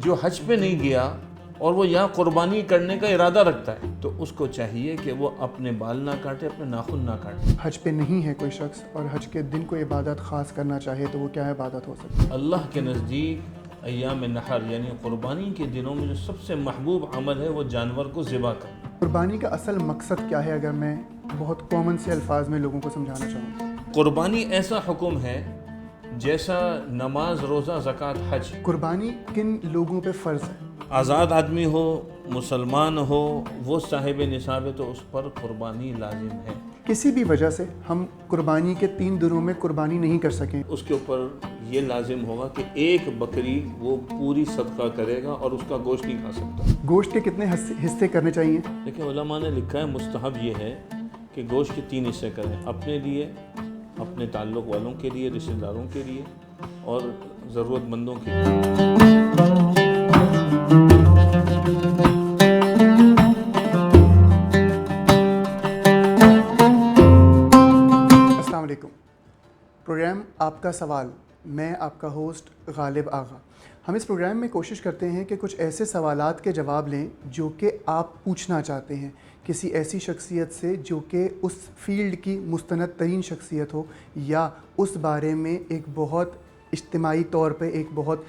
جو حج پہ نہیں گیا اور وہ یہاں قربانی کرنے کا ارادہ رکھتا ہے تو اس کو چاہیے کہ وہ اپنے بال نہ کاٹے، اپنے ناخن نہ کاٹے۔ حج پہ نہیں ہے کوئی شخص اور حج کے دن کوئی عبادت خاص کرنا چاہے تو وہ کیا عبادت ہو سکتی ہے؟ اللہ کے نزدیک ایام نحر یعنی قربانی کے دنوں میں جو سب سے محبوب عمل ہے وہ جانور کو ذبح کرنا۔ قربانی کا اصل مقصد کیا ہے اگر میں بہت کامن سے الفاظ میں لوگوں کو سمجھانا چاہوں؟ قربانی ایسا حکم ہے جیسا نماز، روزہ، زکوٰۃ، حج۔ قربانی کن لوگوں پہ فرض ہے؟ آزاد آدمی ہو، مسلمان ہو، وہ صاحب نصاب ہے تو اس پر قربانی لازم ہے۔ کسی بھی وجہ سے ہم قربانی کے 3 دنوں میں قربانی نہیں کر سکیں، اس کے اوپر یہ لازم ہوگا کہ ایک بکری وہ پوری صدقہ کرے گا اور اس کا گوشت نہیں کھا سکتا۔ گوشت کے کتنے حصے کرنے چاہیے؟ لیکن علماء نے لکھا ہے مستحب یہ ہے کہ گوشت کے 3 حصے کریں، اپنے لیے، اپنے تعلق والوں کے لیے، رشتہ داروں کے لیے اور ضرورت مندوں کے لیے۔ السلام علیکم، پروگرام آپ کا سوال، میں آپ کا ہوسٹ غالب آغا۔ ہم اس پروگرام میں کوشش کرتے ہیں کہ کچھ ایسے سوالات کے جواب لیں جو کہ آپ پوچھنا چاہتے ہیں کسی ایسی شخصیت سے جو کہ اس فیلڈ کی مستند ترین شخصیت ہو یا اس بارے میں ایک بہت اجتماعی طور پہ ایک بہت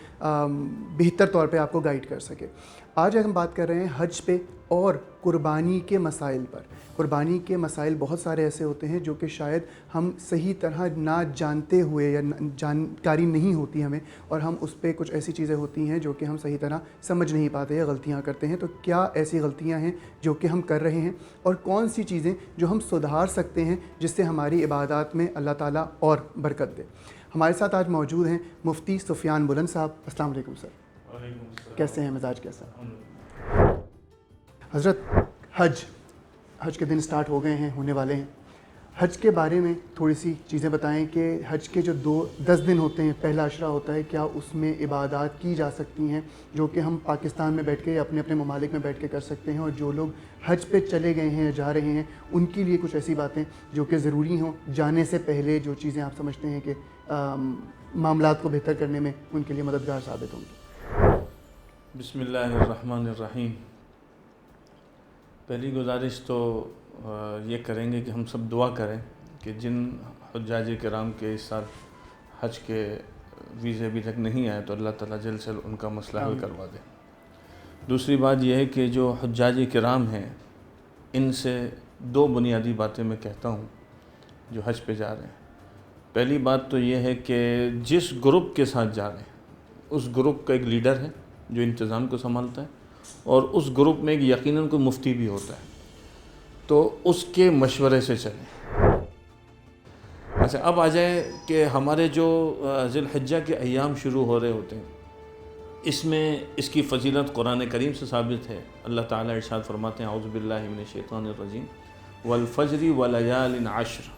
بہتر طور پہ آپ کو گائیڈ کر سکے۔ آج ہم بات کر رہے ہیں حج پہ اور قربانی کے مسائل پر۔ قربانی کے مسائل بہت سارے ایسے ہوتے ہیں جو کہ شاید ہم صحیح طرح نہ جانتے ہوئے یا جانکاری نہیں ہوتی ہمیں، اور ہم اس پہ کچھ ایسی چیزیں ہوتی ہیں جو کہ ہم صحیح طرح سمجھ نہیں پاتے یا غلطیاں کرتے ہیں۔ تو کیا ایسی غلطیاں ہیں جو کہ ہم کر رہے ہیں اور کون سی چیزیں جو ہم سدھار سکتے ہیں جس سے ہماری عبادات میں اللہ تعالیٰ اور برکت دے؟ ہمارے ساتھ آج موجود ہیں مفتی سفیان بلند صاحب۔ السلام علیکم سر، کیسے ہیں؟ مزاج کیسا؟ حضرت، حج کے دن سٹارٹ ہو گئے ہیں، ہونے والے ہیں۔ حج کے بارے میں تھوڑی سی چیزیں بتائیں کہ حج کے جو 10 دن ہوتے ہیں، پہلا عشرہ ہوتا ہے، کیا اس میں عبادات کی جا سکتی ہیں جو کہ ہم پاکستان میں بیٹھ کے یا اپنے اپنے ممالک میں بیٹھ کے کر سکتے ہیں، اور جو لوگ حج پہ چلے گئے ہیں یا جا رہے ہیں ان کے لیے کچھ ایسی باتیں جو کہ ضروری ہوں جانے سے پہلے، جو چیزیں آپ سمجھتے ہیں کہ معاملات کو بہتر کرنے میں ان کے لیے مددگار ثابت ہوں گی؟ بسم اللہ الرحمن الرحیم۔ پہلی گزارش تو یہ کریں گے کہ ہم سب دعا کریں کہ جن حجاج کرام کے اس سال حج کے ویزے ابھی تک نہیں آئے تو اللہ تعالیٰ جلد سے ان کا مسئلہ حل کروا دے۔ دوسری بات یہ ہے کہ جو حجاج کرام ہیں ان سے 2 بنیادی باتیں میں کہتا ہوں جو حج پہ جا رہے ہیں۔ پہلی بات تو یہ ہے کہ جس گروپ کے ساتھ جا رہے ہیں اس گروپ کا ایک لیڈر ہے جو انتظام کو سنبھالتا ہے، اور اس گروپ میں ایک یقیناً کوئی مفتی بھی ہوتا ہے، تو اس کے مشورے سے چلیں۔ اچھا، اب آ جائے کہ ہمارے جو ذی الحجہ کے ایام شروع ہو رہے ہوتے ہیں، اس میں اس کی فضیلت قرآن کریم سے ثابت ہے۔ اللہ تعالیٰ ارشاد فرماتے ہیں اعوذ باللہ من الشیطان الرجیم والفجر ولیال عشر۔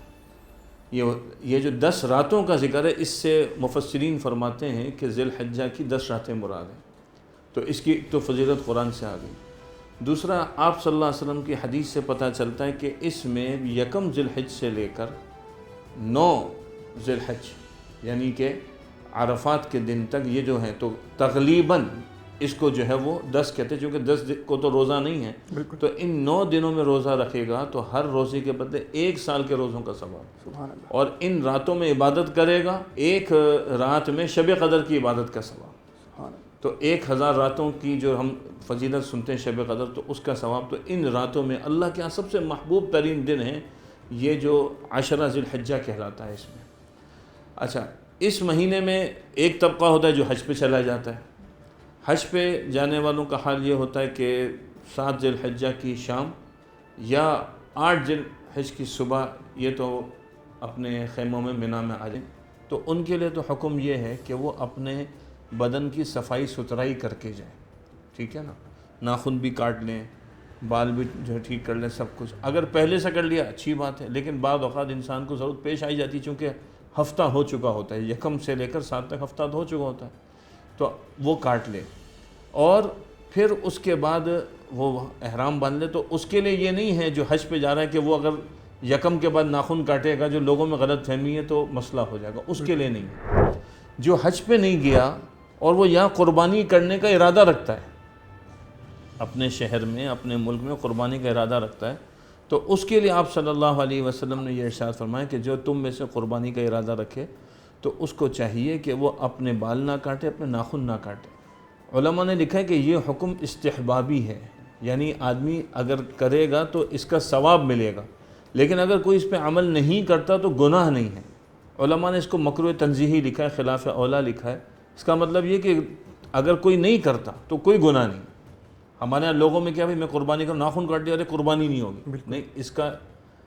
یہ جو 10 راتوں کا ذکر ہے، اس سے مفسرین فرماتے ہیں کہ ذی الحجہ کی 10 راتیں مراد ہیں، تو اس کی تو فضیلت قرآن سے آ گئی۔ دوسرا، آپ صلی اللہ علیہ وسلم کی حدیث سے پتہ چلتا ہے کہ اس میں 1 ذی الحج سے لے کر 9 ذی الحج یعنی کہ عرفات کے دن تک یہ جو ہیں تو تقریباً اس کو جو ہے وہ 10 کہتے ہیں، چونکہ 10 کو تو روزہ نہیں ہے، تو ان 9 دنوں میں روزہ رکھے گا تو ہر روزے کے بدلے 1 سال کے روزوں کا ثواب، سبحان اللہ، اور ان راتوں میں عبادت کرے گا، ایک رات میں شب قدر کی عبادت کا ثواب۔ سبحان اللہ۔ تو 1000 راتوں کی جو ہم فضیلت سنتے ہیں شب قدر، تو اس کا ثواب تو ان راتوں میں اللہ کے ہاں سب سے محبوب ترین دن ہے یہ جو عشرہ ذی الحجہ کہلاتا ہے اس میں۔ اچھا، اس مہینے میں ایک طبقہ ہوتا ہے جو حج پہ چلا جاتا ہے۔ حج پہ جانے والوں کا حال یہ ہوتا ہے کہ 7 ذی الحجہ کی شام یا 8 ذی الحج کی صبح یہ تو اپنے خیموں میں منی میں آ جائیں، تو ان کے لیے تو حکم یہ ہے کہ وہ اپنے بدن کی صفائی ستھرائی کر کے جائیں، ٹھیک ہے نا، ناخن بھی کاٹ لیں، بال بھی جو ہے ٹھیک کر لیں، سب کچھ اگر پہلے سے کر لیا اچھی بات ہے، لیکن بعض اوقات انسان کو ضرورت پیش آئی جاتی ہے چونکہ ہفتہ ہو چکا ہوتا ہے، 1 سے لے کر 7 تک ہفتہ ہو چکا ہوتا ہے، تو وہ کاٹ لے، اور پھر اس کے بعد وہ احرام باندھ لے۔ تو اس کے لیے یہ نہیں ہے جو حج پہ جا رہا ہے کہ وہ اگر 1 کے بعد ناخن کاٹے گا، جو لوگوں میں غلط فہمی ہے، تو مسئلہ ہو جائے گا، اس کے لیے نہیں۔ جو حج پہ نہیں گیا اور وہ یہاں قربانی کرنے کا ارادہ رکھتا ہے، اپنے شہر میں اپنے ملک میں قربانی کا ارادہ رکھتا ہے، تو اس کے لیے آپ صلی اللہ علیہ وسلم نے یہ ارشاد فرمایا کہ جو تم میں سے قربانی کا ارادہ رکھے تو اس کو چاہیے کہ وہ اپنے بال نہ کاٹے، اپنے ناخن نہ کاٹے۔ علماء نے لکھا ہے کہ یہ حکم استحبابی ہے، یعنی آدمی اگر کرے گا تو اس کا ثواب ملے گا، لیکن اگر کوئی اس پہ عمل نہیں کرتا تو گناہ نہیں ہے۔ علماء نے اس کو مکروہ تنزیہی لکھا ہے، خلاف اولا لکھا ہے۔ اس کا مطلب یہ کہ اگر کوئی نہیں کرتا تو کوئی گناہ نہیں۔ ہمارے یہاں لوگوں میں کیا بھائی میں قربانی کا ناخن کاٹ دیا، ارے قربانی نہیں ہوگی، نہیں،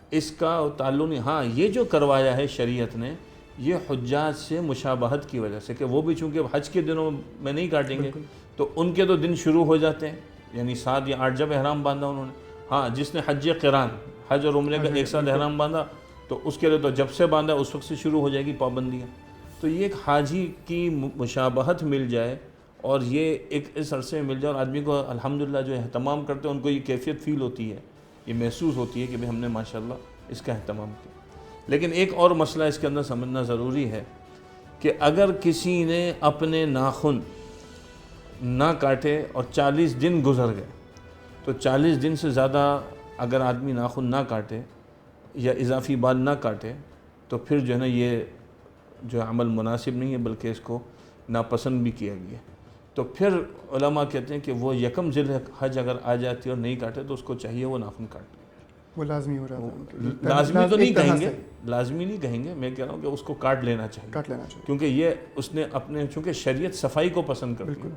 اس کا تعلق نہیں۔ ہاں یہ جو کروایا ہے شریعت نے یہ حجاج سے مشابہت کی وجہ سے، کہ وہ بھی چونکہ حج کے دنوں میں نہیں کاٹیں گے تو ان کے تو دن شروع ہو جاتے ہیں، یعنی 7 یا 8 جب احرام باندھا انہوں نے۔ ہاں جس نے حج قران، حج اور عمرے کا ایک ساتھ احرام باندھا تو اس کے لیے تو جب سے باندھا اس وقت سے شروع ہو جائے گی پابندیاں۔ تو یہ ایک حاجی کی مشابہت مل جائے اور یہ ایک اس عرصے میں مل جائے، اور آدمی کو الحمدللہ جو اہتمام کرتے ہیں ان کو یہ کیفیت فیل ہوتی ہے، یہ محسوس ہوتی ہے کہ ہم نے ماشاءاللہ اس کا اہتمام کیا۔ لیکن ایک اور مسئلہ اس کے اندر سمجھنا ضروری ہے کہ اگر کسی نے اپنے ناخن نہ کاٹے اور 40 دن گزر گئے تو 40 دن سے زیادہ اگر آدمی ناخن نہ کاٹے یا اضافی بال نہ کاٹے تو پھر جو ہے نا یہ جو عمل مناسب نہیں ہے، بلکہ اس کو ناپسند بھی کیا گیا۔ تو پھر علماء کہتے ہیں کہ وہ یکم ذی الحج اگر آ جاتی ہے اور نہیں کاٹے تو اس کو چاہیے وہ ناخن کاٹے۔ وہ لازمی ہو رہا ہے، لازمی تو نہیں کہیں گے، لازمی نہیں کہیں گے، میں کہہ رہا ہوں کہ اس کو کاٹ لینا چاہیے، کیونکہ یہ اس نے اپنے، چونکہ شریعت صفائی کو پسند کرتی ہے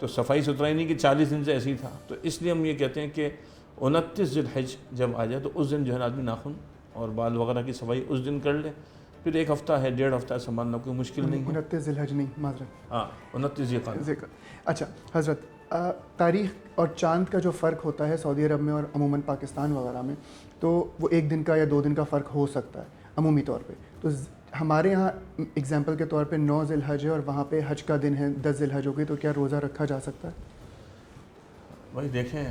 تو صفائی ستھرائی نہیں کہ 40 دن سے ایسے ہی تھا، تو اس لیے ہم یہ کہتے ہیں کہ 29 ذی الحج جب آ جائے تو اس دن جو ہے آدمی ناخن اور بال وغیرہ کی صفائی اس دن کر لے، پھر 1 ہفتہ ہے 1.5 ہفتہ سنبھالنا کوئی مشکل نہیں ہے۔ 29 ذی الحج نہیں، معذرت، ہاں 29 ذی القعدہ۔ اچھا حضرت، تاریخ اور چاند کا جو فرق ہوتا ہے سعودی عرب میں اور عموماً پاکستان وغیرہ میں، تو وہ 1 دن کا یا 2 دن کا فرق ہو سکتا ہے عمومی طور پہ۔ تو ہمارے یہاں اگزامپل کے طور پہ 9 ذی الحج ہے اور وہاں پہ حج کا دن ہے 10 ذی الحج ہو گئی، تو کیا روزہ رکھا جا سکتا ہے؟ بھائی دیکھیں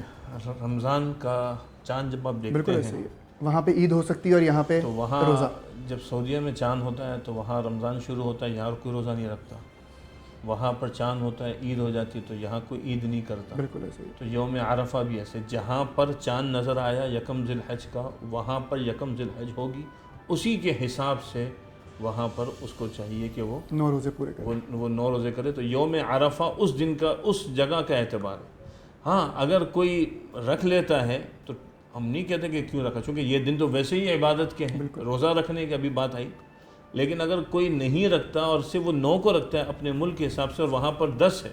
رمضان کا چاند جب آپ دیکھتے بالکل ہیں ایسے ہی ہے، وہاں پہ عید ہو سکتی ہے اور یہاں پہ تو وہاں روزہ۔ جب سعودیہ میں چاند ہوتا ہے تو وہاں رمضان شروع ہوتا ہے، یہاں اور کوئی روزہ نہیں رکھتا۔ وہاں پر چاند ہوتا ہے، عید ہو جاتی ہے تو یہاں کوئی عید نہیں کرتا۔ بالکل ایسے ہی۔ تو یوم عرفہ بھی ایسے، جہاں پر چاند نظر آیا یکم ذی الحج کا، وہاں پر یکم ذی الحج ہوگی، اسی کے حساب سے وہاں پر اس کو چاہیے کہ وہ 9 روزے پورے کرے، وہ 9 روزے کرے۔ تو یوم عرفہ اس دن کا، اس جگہ کا اعتبار ہے۔ ہاں اگر کوئی رکھ لیتا ہے تو ہم نہیں کہتے کہ کیوں رکھا، چونکہ یہ دن تو ویسے ہی عبادت کے ہیں، روزہ رکھنے کی ابھی بات آئی۔ لیکن اگر کوئی نہیں رکھتا اور صرف وہ 9 کو رکھتا ہے اپنے ملک کے حساب سے اور وہاں پر 10 ہے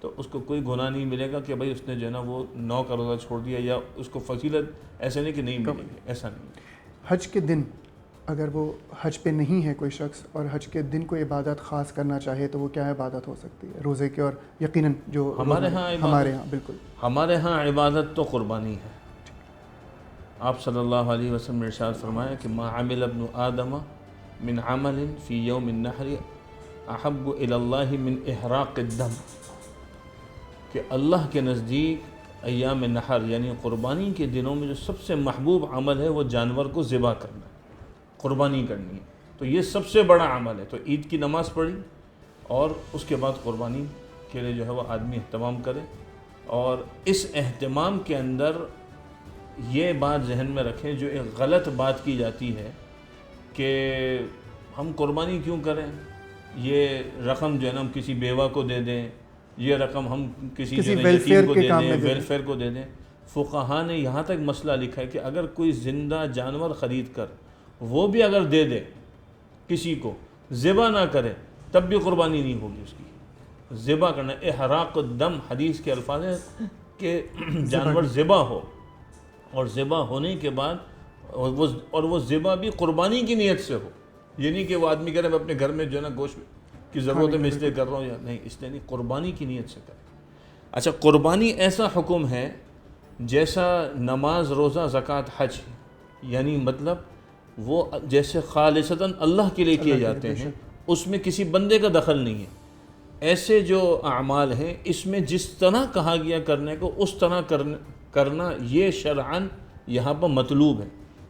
تو اس کو کوئی گناہ نہیں ملے گا کہ بھائی اس نے جو ہے نا وہ 9 کا روزہ چھوڑ دیا، یا اس کو فضیلت ایسے نہیں کہ نہیں ملے گی، ایسا نہیں۔ حج کے دن اگر وہ حج پہ نہیں ہے کوئی شخص اور حج کے دن کوئی عبادت خاص کرنا چاہے تو وہ کیا عبادت ہو سکتی ہے روزے کی؟ اور یقیناً جو ہمارے ہاں بالکل ہمارے ہاں عبادت تو قربانی ہے۔ آپ صلی اللہ علیہ وسلم نے ارشاد فرمایا کہ ما عمل ابن آدم من عمل فی یوم النحر احب الی اللہ من احراق الدم، کہ اللہ کے نزدیک ایام نحر یعنی قربانی کے دنوں میں جو سب سے محبوب عمل ہے وہ جانور کو ذبح کرنا ہے، قربانی کرنی ہے۔ تو یہ سب سے بڑا عمل ہے۔ تو عید کی نماز پڑھی اور اس کے بعد قربانی کے لیے جو ہے وہ آدمی اہتمام کرے، اور اس اہتمام کے اندر یہ بات ذہن میں رکھیں، جو ایک غلط بات کی جاتی ہے کہ ہم قربانی کیوں کریں، یہ رقم جو ہے نا ہم کسی بیوہ کو دے دیں، یہ رقم ہم کسی یتیم کو دے دیں، ویلفیئر کو دے دیں۔ فقہا نے یہاں تک مسئلہ لکھا ہے کہ اگر کوئی زندہ جانور خرید کر وہ بھی اگر دے دے کسی کو، ذبح نہ کرے، تب بھی قربانی نہیں ہوگی اس کی۔ ذبح کرنا، احراق الدم حدیث کے الفاظ ہیں کہ جانور ذبح ہو، اور ذبح ہونے کے بعد اور وہ ذبح بھی قربانی کی نیت سے ہو، یہ نہیں کہ وہ آدمی کہہ رہے میں اپنے گھر میں جو ہے نا گوشت کی ضرورت ہے میں اس لیے کر رہا ہوں، یا نہیں، اس لیے نہیں، قربانی کی نیت سے کرے۔ اچھا قربانی ایسا حکم ہے جیسا نماز، روزہ، زکوٰۃ، حج، یعنی مطلب وہ جیسے خالصتاً اللہ کے لیے کیے جاتے ہیں، اس میں کسی بندے کا دخل نہیں ہے۔ ایسے جو اعمال ہیں اس میں جس طرح کہا گیا کرنے کو اس طرح کرنا یہ شرعاً یہاں پر مطلوب ہے۔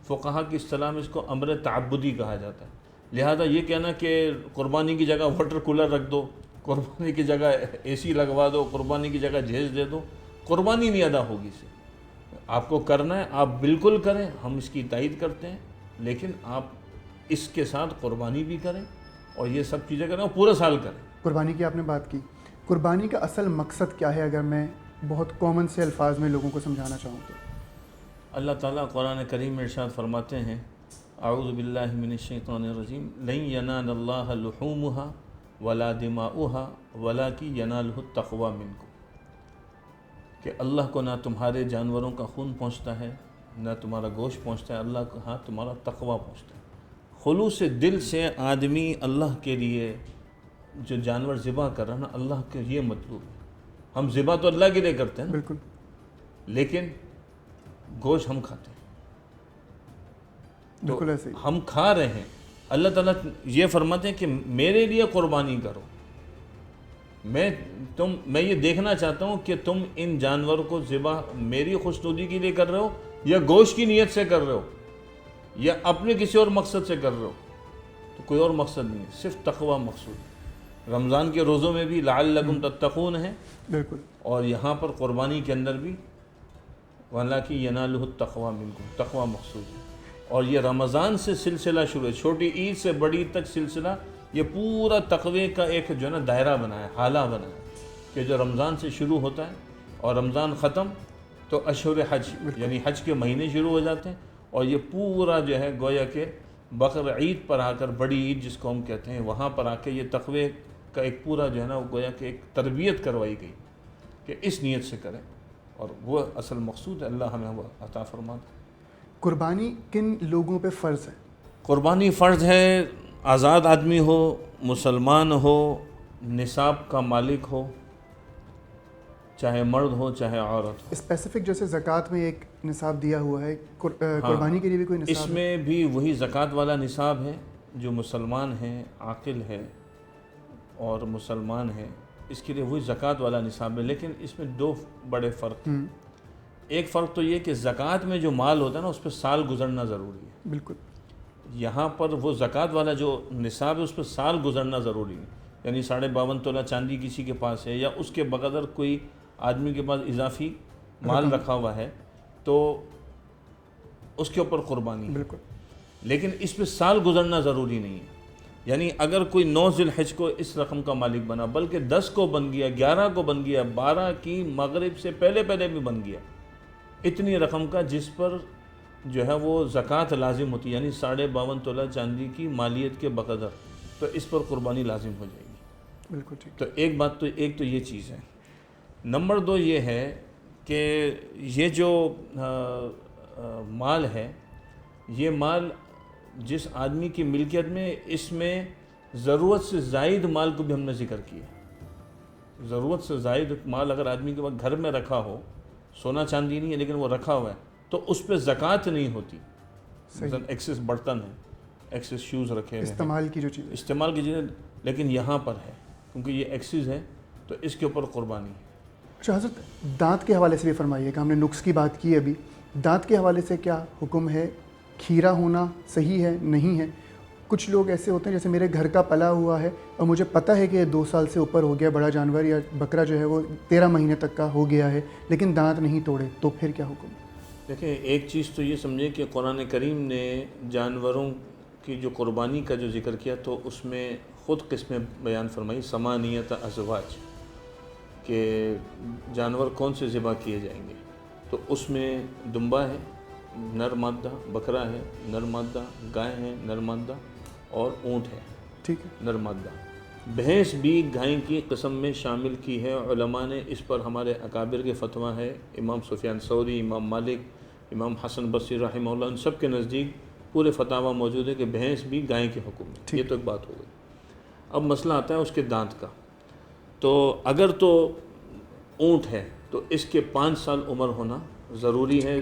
فقہا کی اصطلاح میں اس کو امر تعبدی کہا جاتا ہے۔ لہذا یہ کہنا کہ قربانی کی جگہ واٹر کولر رکھ دو قربانی کی جگہ اے سی لگوا دو، قربانی کی جگہ جہیز دے دو، قربانی نہیں ادا ہوگی اس سے۔ آپ کو کرنا ہے آپ بالکل کریں، ہم اس کی تائید کرتے ہیں، لیکن آپ اس کے ساتھ قربانی بھی کریں اور یہ سب چیزیں کریں اور پورا سال کریں۔ قربانی کی آپ نے بات کی، قربانی کا اصل مقصد کیا ہے اگر میں بہت کامن سے الفاظ میں لوگوں کو سمجھانا چاہوں تو؟ اللہ تعالیٰ قرآن کریم میں ارشاد فرماتے ہیں، اعوذ باللہ من الشیطان الرجیم، لن ینال اللہ لحومها ولا دماؤها ولکن ینالہ التقوی منکم، کہ اللہ کو نہ تمہارے جانوروں کا خون پہنچتا ہے نہ تمہارا گوشت پہنچتا ہے، اللہ کو ہاں تمہارا تقوی پہنچتا ہے۔ خلوص دل سے آدمی اللہ کے لیے جو جانور ذبح کر رہا ہے نا، اللہ کے یہ مطلوب ہے۔ ہم ذبح تو اللہ کے لیے کرتے ہیں نا، بالکل، لیکن گوشت ہم کھاتے ہیں، بالکل ایسے ہی۔ ہم کھا رہے ہیں۔ اللہ تعالیٰ یہ فرماتے ہیں کہ میرے لیے قربانی کرو، میں یہ دیکھنا چاہتا ہوں کہ تم ان جانور کو ذبح میری خوشنودی کے لیے کر رہے ہو یا گوشت کی نیت سے کر رہے ہو یا اپنے کسی اور مقصد سے کر رہے ہو۔ تو کوئی اور مقصد نہیں ہے، صرف تقوی مقصود ہے۔ رمضان کے روزوں میں بھی لعلکم تتقون ہے، بالکل، اور یہاں پر قربانی کے اندر بھی وَلَٰكِن يَنَالُهُ التَّقْوَىٰ مِنكُمْ، تقوی مقصود ہے۔ اور یہ رمضان سے سلسلہ شروع ہے، چھوٹی عید سے بڑی عید تک سلسلہ، یہ پورا تقوی کا ایک جو ہے نا دائرہ بنا ہے، حالہ بنا ہے، کہ جو رمضان سے شروع ہوتا ہے اور رمضان ختم تو اشہر حج یعنی حج کے مہینے شروع ہو جاتے ہیں، اور یہ پورا جو ہے گویا کہ بقر عید پر آ کر، بڑی عید جس کو ہم کہتے ہیں، وہاں پر آ کے یہ تقوی کا ایک پورا جو ہے نا وہ گویا کہ ایک تربیت کروائی گئی کہ اس نیت سے کریں، اور وہ اصل مقصود ہے، اللہ ہمیں وہ عطا فرمائے۔ قربانی کن لوگوں پہ فرض ہے؟ قربانی فرض ہے، آزاد آدمی ہو، مسلمان ہو، نصاب کا مالک ہو، چاہے مرد ہو چاہے عورت ہو۔ اسپیسیفک جیسے زکوٰۃ میں ایک نصاب دیا ہوا ہے، قربانی کے لیے بھی کوئی نصاب اس میں بھی وہی زکوٰۃ والا نصاب ہے، جو مسلمان ہے، عاقل ہے اور مسلمان ہے، اس کے لیے وہی زکوٰۃ والا نصاب ہے۔ لیکن اس میں دو بڑے فرق ہیں۔ ایک فرق تو یہ کہ زکوٰۃ میں جو مال ہوتا ہے نا، اس پہ سال گزرنا ضروری ہے۔ بالکل، یہاں پر وہ زکوٰۃ والا جو نصاب ہے اس پہ سال گزرنا ضروری ہے، یعنی 52.5 تولہ چاندی کسی کے پاس ہے یا اس کے بغیر کوئی آدمی کے پاس اضافی مال رکھا ہوا ہے تو اس کے اوپر قربانی ہے۔ بالکل، لیکن اس پہ سال گزرنا ضروری نہیں ہے، یعنی اگر کوئی 9 ذی الحج کو اس رقم کا مالک بنا، بلکہ 10 کو بن گیا، 11 کو بن گیا، 12 کی مغرب سے پہلے بھی بن گیا، اتنی رقم کا جس پر جو ہے وہ زکوٰۃ لازم ہوتی ہے، یعنی 52.5 تولہ چاندی کی مالیت کے بقدر، تو اس پر قربانی لازم ہو جائے گی۔ بالکل ٹھیک۔ تو ایک تو یہ چیز ہے۔ نمبر 2 یہ ہے کہ یہ جو مال ہے، یہ مال جس آدمی کی ملکیت میں، اس میں ضرورت سے زائد مال کو بھی ہم نے ذکر کیا۔ ضرورت سے زائد مال اگر آدمی کے پاس گھر میں رکھا ہو، سونا چاندی نہیں ہے لیکن وہ رکھا ہوا ہے، تو اس پہ زکوٰۃ نہیں ہوتی۔ مثلا ایکسس برتن ہے، ایکسس شوز رکھے ہوئے ہیں، استعمال کی جو چیز، استعمال کی چیزیں، لیکن یہاں پر ہے کیونکہ یہ ایکسس ہے تو اس کے اوپر قربانی ہے۔ اچھا حضرت، دانت کے حوالے سے بھی فرمائیے کہ ہم نے نقص کی بات کی ابھی، دانت کے حوالے سے کیا حکم ہے؟ کھیرا ہونا صحیح ہے نہیں ہے؟ کچھ لوگ ایسے ہوتے ہیں جیسے میرے گھر کا پلا ہوا ہے اور مجھے پتہ ہے کہ یہ 2 سال سے اوپر ہو گیا، بڑا جانور یا بکرا جو ہے وہ 13 مہینے تک کا ہو گیا ہے، لیکن دانت نہیں توڑے، تو پھر کیا حکم ہے؟ دیکھیں، ایک چیز تو یہ سمجھیں کہ قرآن کریم نے جانوروں کی جو قربانی کا جو ذکر کیا تو اس میں خود قسمیں بیان فرمائی، ثمانیۃ ازواج، کہ جانور کون سے ذبح کیے جائیں گے۔ تو اس میں دمبا ہے نر مادہ، بکرا ہے نر مادہ، گائے ہے نر مادہ، اور اونٹ ہے ٹھیک ہے، نر مادہ۔ بھینس بھی گائے کی قسم میں شامل کی ہے۔ علماء نے اس پر، ہمارے اکابر کے فتویٰ ہے، امام سفیان ثوری، امام مالک، امام حسن بصری رحمہ اللہ، ان سب کے نزدیک پورے فتاویٰ موجود ہے کہ بھینس بھی گائے کے حکم ہے۔ یہ تو ایک بات ہو گئی۔ اب مسئلہ آتا ہے اس کے دانت کا۔ تو اگر تو اونٹ ہے تو اس کے 5 سال عمر ہونا ضروری ہے۔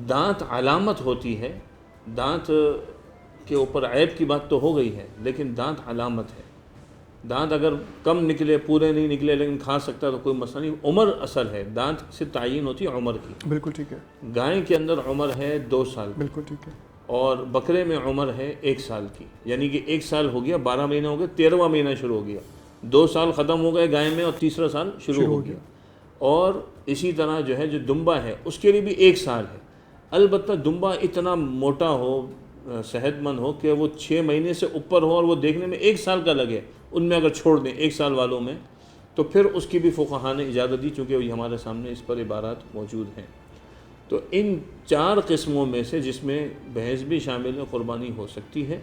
دانت علامت ہوتی ہے، دانت کے اوپر عیب کی بات تو ہو گئی ہے، لیکن دانت علامت ہے۔ دانت اگر کم نکلے، پورے نہیں نکلے لیکن کھا سکتا تو کوئی مسئلہ نہیں۔ عمر اصل ہے، دانت سے تعین ہوتی ہے عمر کی۔ بالکل ٹھیک ہے، گائے کے اندر عمر ہے 2 سال کی، بالکل ٹھیک ہے، اور بکرے میں عمر ہے 1 سال کی، یعنی کہ 1 سال ہو گیا، 12 مہینہ ہو گیا، 13واں مہینہ شروع ہو گیا۔ 2 سال ختم ہو گئے گائے میں اور تیسرا سال شروع ہو گیا. اور اسی طرح جو ہے جو دمبا ہے اس کے لیے بھی 1 سال ہے. البتہ دمبا اتنا موٹا ہو, صحت مند ہو کہ وہ 6 مہینے سے اوپر ہو اور وہ دیکھنے میں 1 سال کا لگے, ان میں اگر چھوڑ دیں 1 سال والوں میں, تو پھر اس کی بھی فقہاء نے اجازت دی, چونکہ یہ ہمارے سامنے اس پر عبارات موجود ہیں. تو ان 4 قسموں میں سے جس میں بھینس بھی شامل ہے قربانی ہو سکتی ہے.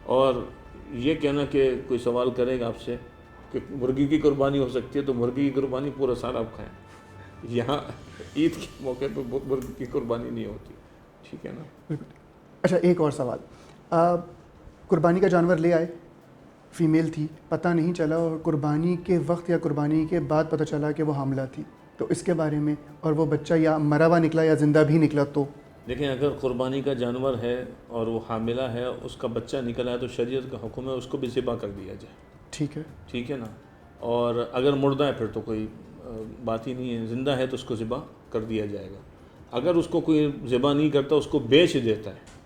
اور یہ کہنا کہ کوئی سوال کرے گا آپ سے کہ مرغی کی قربانی ہو سکتی ہے, تو مرغی کی قربانی پورا سال آپ کھائیں. یہاں عید کے موقع پہ مرغی کی قربانی نہیں ہوتی, ٹھیک ہے نا. بالکل. اچھا ایک اور سوال, قربانی کا جانور لے آئے, فیمیل تھی, پتہ نہیں چلا اور قربانی کے وقت یا قربانی کے بعد پتہ چلا کہ وہ حاملہ تھی, تو اس کے بارے میں, اور وہ بچہ یا مرا ہوا نکلا یا زندہ بھی نکلا, تو دیکھیں اگر قربانی کا جانور ہے اور وہ حاملہ ہے, اس کا بچہ نکلا ہے, تو شریعت کا حکم ہے اس کو بھی ذبح کر دیا جائے. ٹھیک ہے, ٹھیک ہے نا. اور اگر مردہ ہے پھر تو کوئی بات ہی نہیں ہے, زندہ ہے تو اس کو ذبح کر دیا جائے گا. اگر اس کو کوئی ذبح نہیں کرتا, اس کو بیچ دیتا ہے,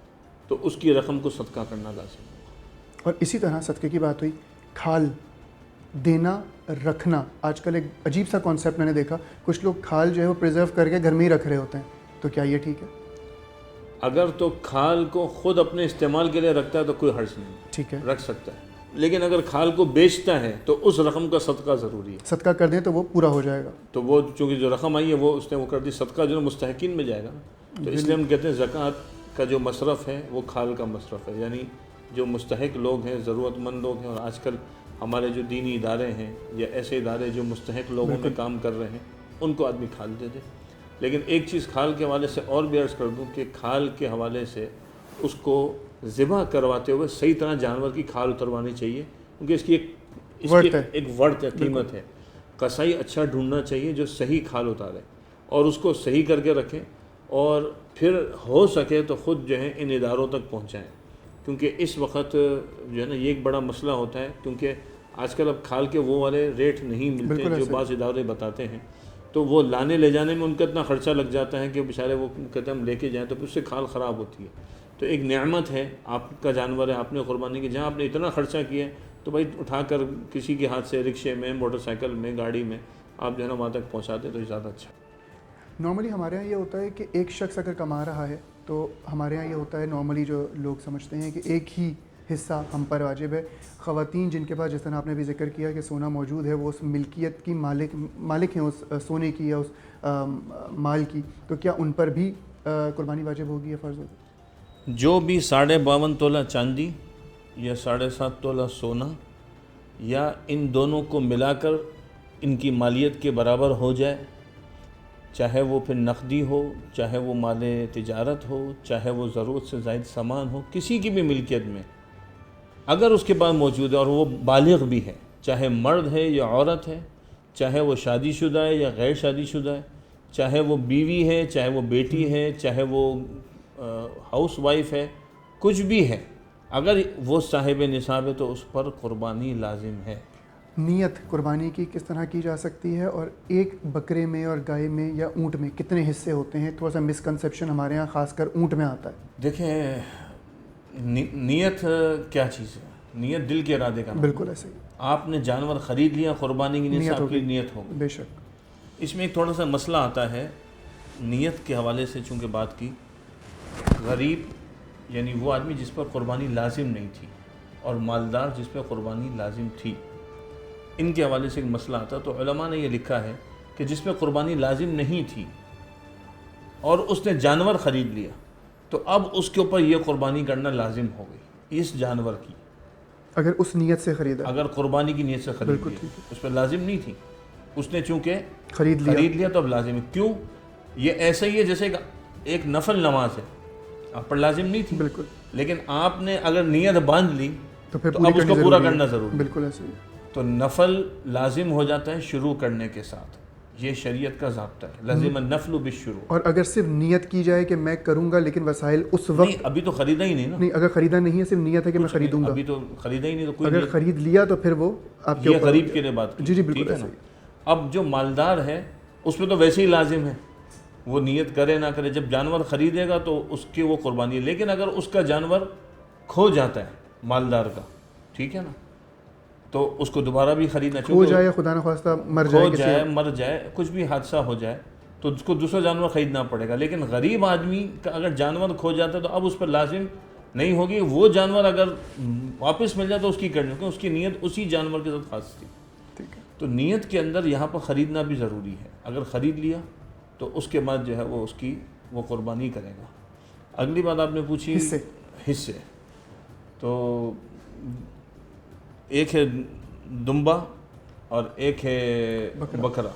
تو اس کی رقم کو صدقہ کرنا لازم ہوگا. اور اسی طرح صدقے کی بات ہوئی, کھال دینا رکھنا, آج کل ایک عجیب سا کانسیپٹ میں نے دیکھا, کچھ لوگ کھال جو ہے وہ پریزرو کر کے گھر میں ہی رکھ رہے ہوتے ہیں, تو کیا یہ ٹھیک ہے؟ اگر تو کھال کو خود اپنے استعمال کے لیے رکھتا ہے تو کوئی حرج نہیں, ٹھیک ہے, رکھ سکتا ہے. لیکن اگر کھال کو بیچتا ہے تو اس رقم کا صدقہ ضروری ہے. صدقہ کر دیں تو وہ پورا ہو جائے گا. تو وہ چونکہ جو رقم آئی ہے وہ اس نے وہ کر دی, صدقہ جو ہے مستحقین میں جائے گا. تو اس لیے ہم کہتے ہیں زکوٰۃ کا جو مصرف ہے وہ کھال کا مصرف ہے, یعنی جو مستحق لوگ ہیں, ضرورت مند لوگ ہیں. اور آج کل ہمارے جو دینی ادارے ہیں یا ایسے ادارے جو مستحق لوگوں میں کام کر رہے ہیں, ان کو آدمی کھال دے دے. لیکن ایک چیز کھال کے حوالے سے اور بھی عرض کر دوں کہ کھال کے حوالے سے اس کو ذبح کرواتے ہوئے صحیح طرح جانور کی کھال اتروانی چاہیے, کیونکہ اس کی ایک ورت ہے, قیمت ہے. قصائی اچھا ڈھونڈنا چاہیے جو صحیح کھال اتارے اور اس کو صحیح کر کے رکھیں, اور پھر ہو سکے تو خود جو ہے ان اداروں تک پہنچائیں. کیونکہ اس وقت جو ہے نا یہ ایک بڑا مسئلہ ہوتا ہے, کیونکہ آج کل اب کھال کے وہ والے ریٹ نہیں ملتے جو بعض ادارے بتاتے ہیں. تو وہ لانے لے جانے میں ان کا اتنا خرچہ لگ جاتا ہے کہ بیچارے وہ کہتے ہیں ہم لے کے جائیں, تو پھر اس سے کھال خراب ہوتی ہے. تو ایک نعمت ہے, آپ کا جانور ہے, آپ نے قربانی کی, جہاں آپ نے اتنا خرچہ کیا ہے تو بھائی اٹھا کر کسی کے ہاتھ سے, رکشے میں, موٹر سائیکل میں, گاڑی میں آپ جو ہے نا وہاں تک پہنچاتے تو زیادہ اچھا. نارملی ہمارے یہاں یہ ہوتا ہے کہ ایک شخص اگر کما رہا ہے تو ہمارے یہاں یہ ہوتا ہے, نارملی جو لوگ سمجھتے ہیں کہ ایک ہی حصہ ہم پر واجب ہے. خواتین جن کے پاس, جس طرح آپ نے بھی ذکر کیا کہ سونا موجود ہے, وہ اس ملکیت کی مالک ہیں اس سونے کی یا اس مال کی, تو کیا ان پر بھی قربانی واجب ہوگی یا فرض ہوگی؟ جو بھی 52.5 تولہ چاندی یا 7.5 تولہ سونا یا ان دونوں کو ملا کر ان کی مالیت کے برابر ہو جائے, چاہے وہ پھر نقدی ہو, چاہے وہ مال تجارت ہو, چاہے وہ ضرورت سے زائد سامان ہو, کسی کی بھی ملکیت میں اگر اس کے پاس موجود ہے اور وہ بالغ بھی ہے, چاہے مرد ہے یا عورت ہے, چاہے وہ شادی شدہ ہے یا غیر شادی شدہ ہے, چاہے وہ بیوی ہے, چاہے وہ بیٹی ہے, چاہے وہ ہاؤس وائف ہے, کچھ بھی ہے, اگر وہ صاحب نصاب ہے تو اس پر قربانی لازم ہے. نیت قربانی کی کس طرح کی جا سکتی ہے, اور ایک بکرے میں اور گائے میں یا اونٹ میں کتنے حصے ہوتے ہیں؟ تھوڑا سا مسکنسیپشن ہمارے ہاں خاص کر اونٹ میں آتا ہے. دیکھیں نیت کیا چیز ہے, نیت دل کے ارادے کا. بالکل ایسے ہی. آپ نے جانور خرید لیا, قربانی کی نیت سے آپ کی نیت ہوگی. بے شک. اس میں ایک تھوڑا سا مسئلہ آتا ہے نیت کے حوالے سے, چونکہ بات کی غریب یعنی وہ آدمی جس پر قربانی لازم نہیں تھی, اور مالدار جس پر قربانی لازم تھی, ان کے حوالے سے ایک مسئلہ آتا. تو علماء نے یہ لکھا ہے کہ جس پہ قربانی لازم نہیں تھی اور اس نے جانور خرید لیا, تو اب اس کے اوپر یہ قربانی کرنا لازم ہو گئی اس جانور کی, اگر اس نیت سے خریدا, اگر قربانی کی نیت سے خرید لیا. اس پہ لازم نہیں تھی, اس نے چونکہ خرید لیا تو اب لازم ہے. کیوں؟ یہ ایسا ہی ہے جیسے ایک نفل نماز ہے, آپ پر لازم نہیں تھی, بالکل, لیکن آپ نے اگر نیت باندھ لی تو پھر اب اس کو پورا کرنا ضروری. بالکل ایسے ہی. تو نفل لازم ہو جاتا ہے شروع کرنے کے ساتھ, یہ شریعت کا ضابطہ ہے, لازم النفل بالشروع. اور اگر صرف نیت کی جائے کہ میں کروں گا لیکن وسائل اس وقت, ابھی تو خریدا ہی نہیں نا. نہیں, اگر خریدا نہیں ہے, صرف نیت ہے کہ میں خریدوں گا, ابھی تو خریدا ہی نہیں, تو کوئی اگر خرید لیا تو پھر وہ آپ کے غریب کے لیے بات کی. جی جی بالکل ایسے ہی. اب جو مالدار ہے اس پہ تو ویسے ہی لازم ہے, وہ نیت کرے نہ کرے, جب جانور خریدے گا تو اس کی وہ قربانی ہے. لیکن اگر اس کا جانور کھو جاتا ہے مالدار کا, ٹھیک ہے نا, تو اس کو دوبارہ بھی خریدنا ہو جائے خدا نخواستہ مر جائے مر جائے کچھ بھی حادثہ ہو جائے تو اس کو دوسرا جانور خریدنا پڑے گا. لیکن غریب آدمی کا اگر جانور کھو جاتا ہے تو اب اس پر لازم نہیں ہوگی. وہ جانور اگر واپس مل جائے تو اس کی کرنی، کیونکہ اس کی نیت اسی جانور کے ساتھ خاص تھی. تو نیت کے اندر یہاں پر خریدنا بھی ضروری ہے. اگر خرید لیا تو اس کے بعد جو ہے وہ اس کی وہ قربانی کرے گا. اگلی بات آپ نے پوچھی حصے. تو ایک ہے دمبا اور ایک ہے بکرا،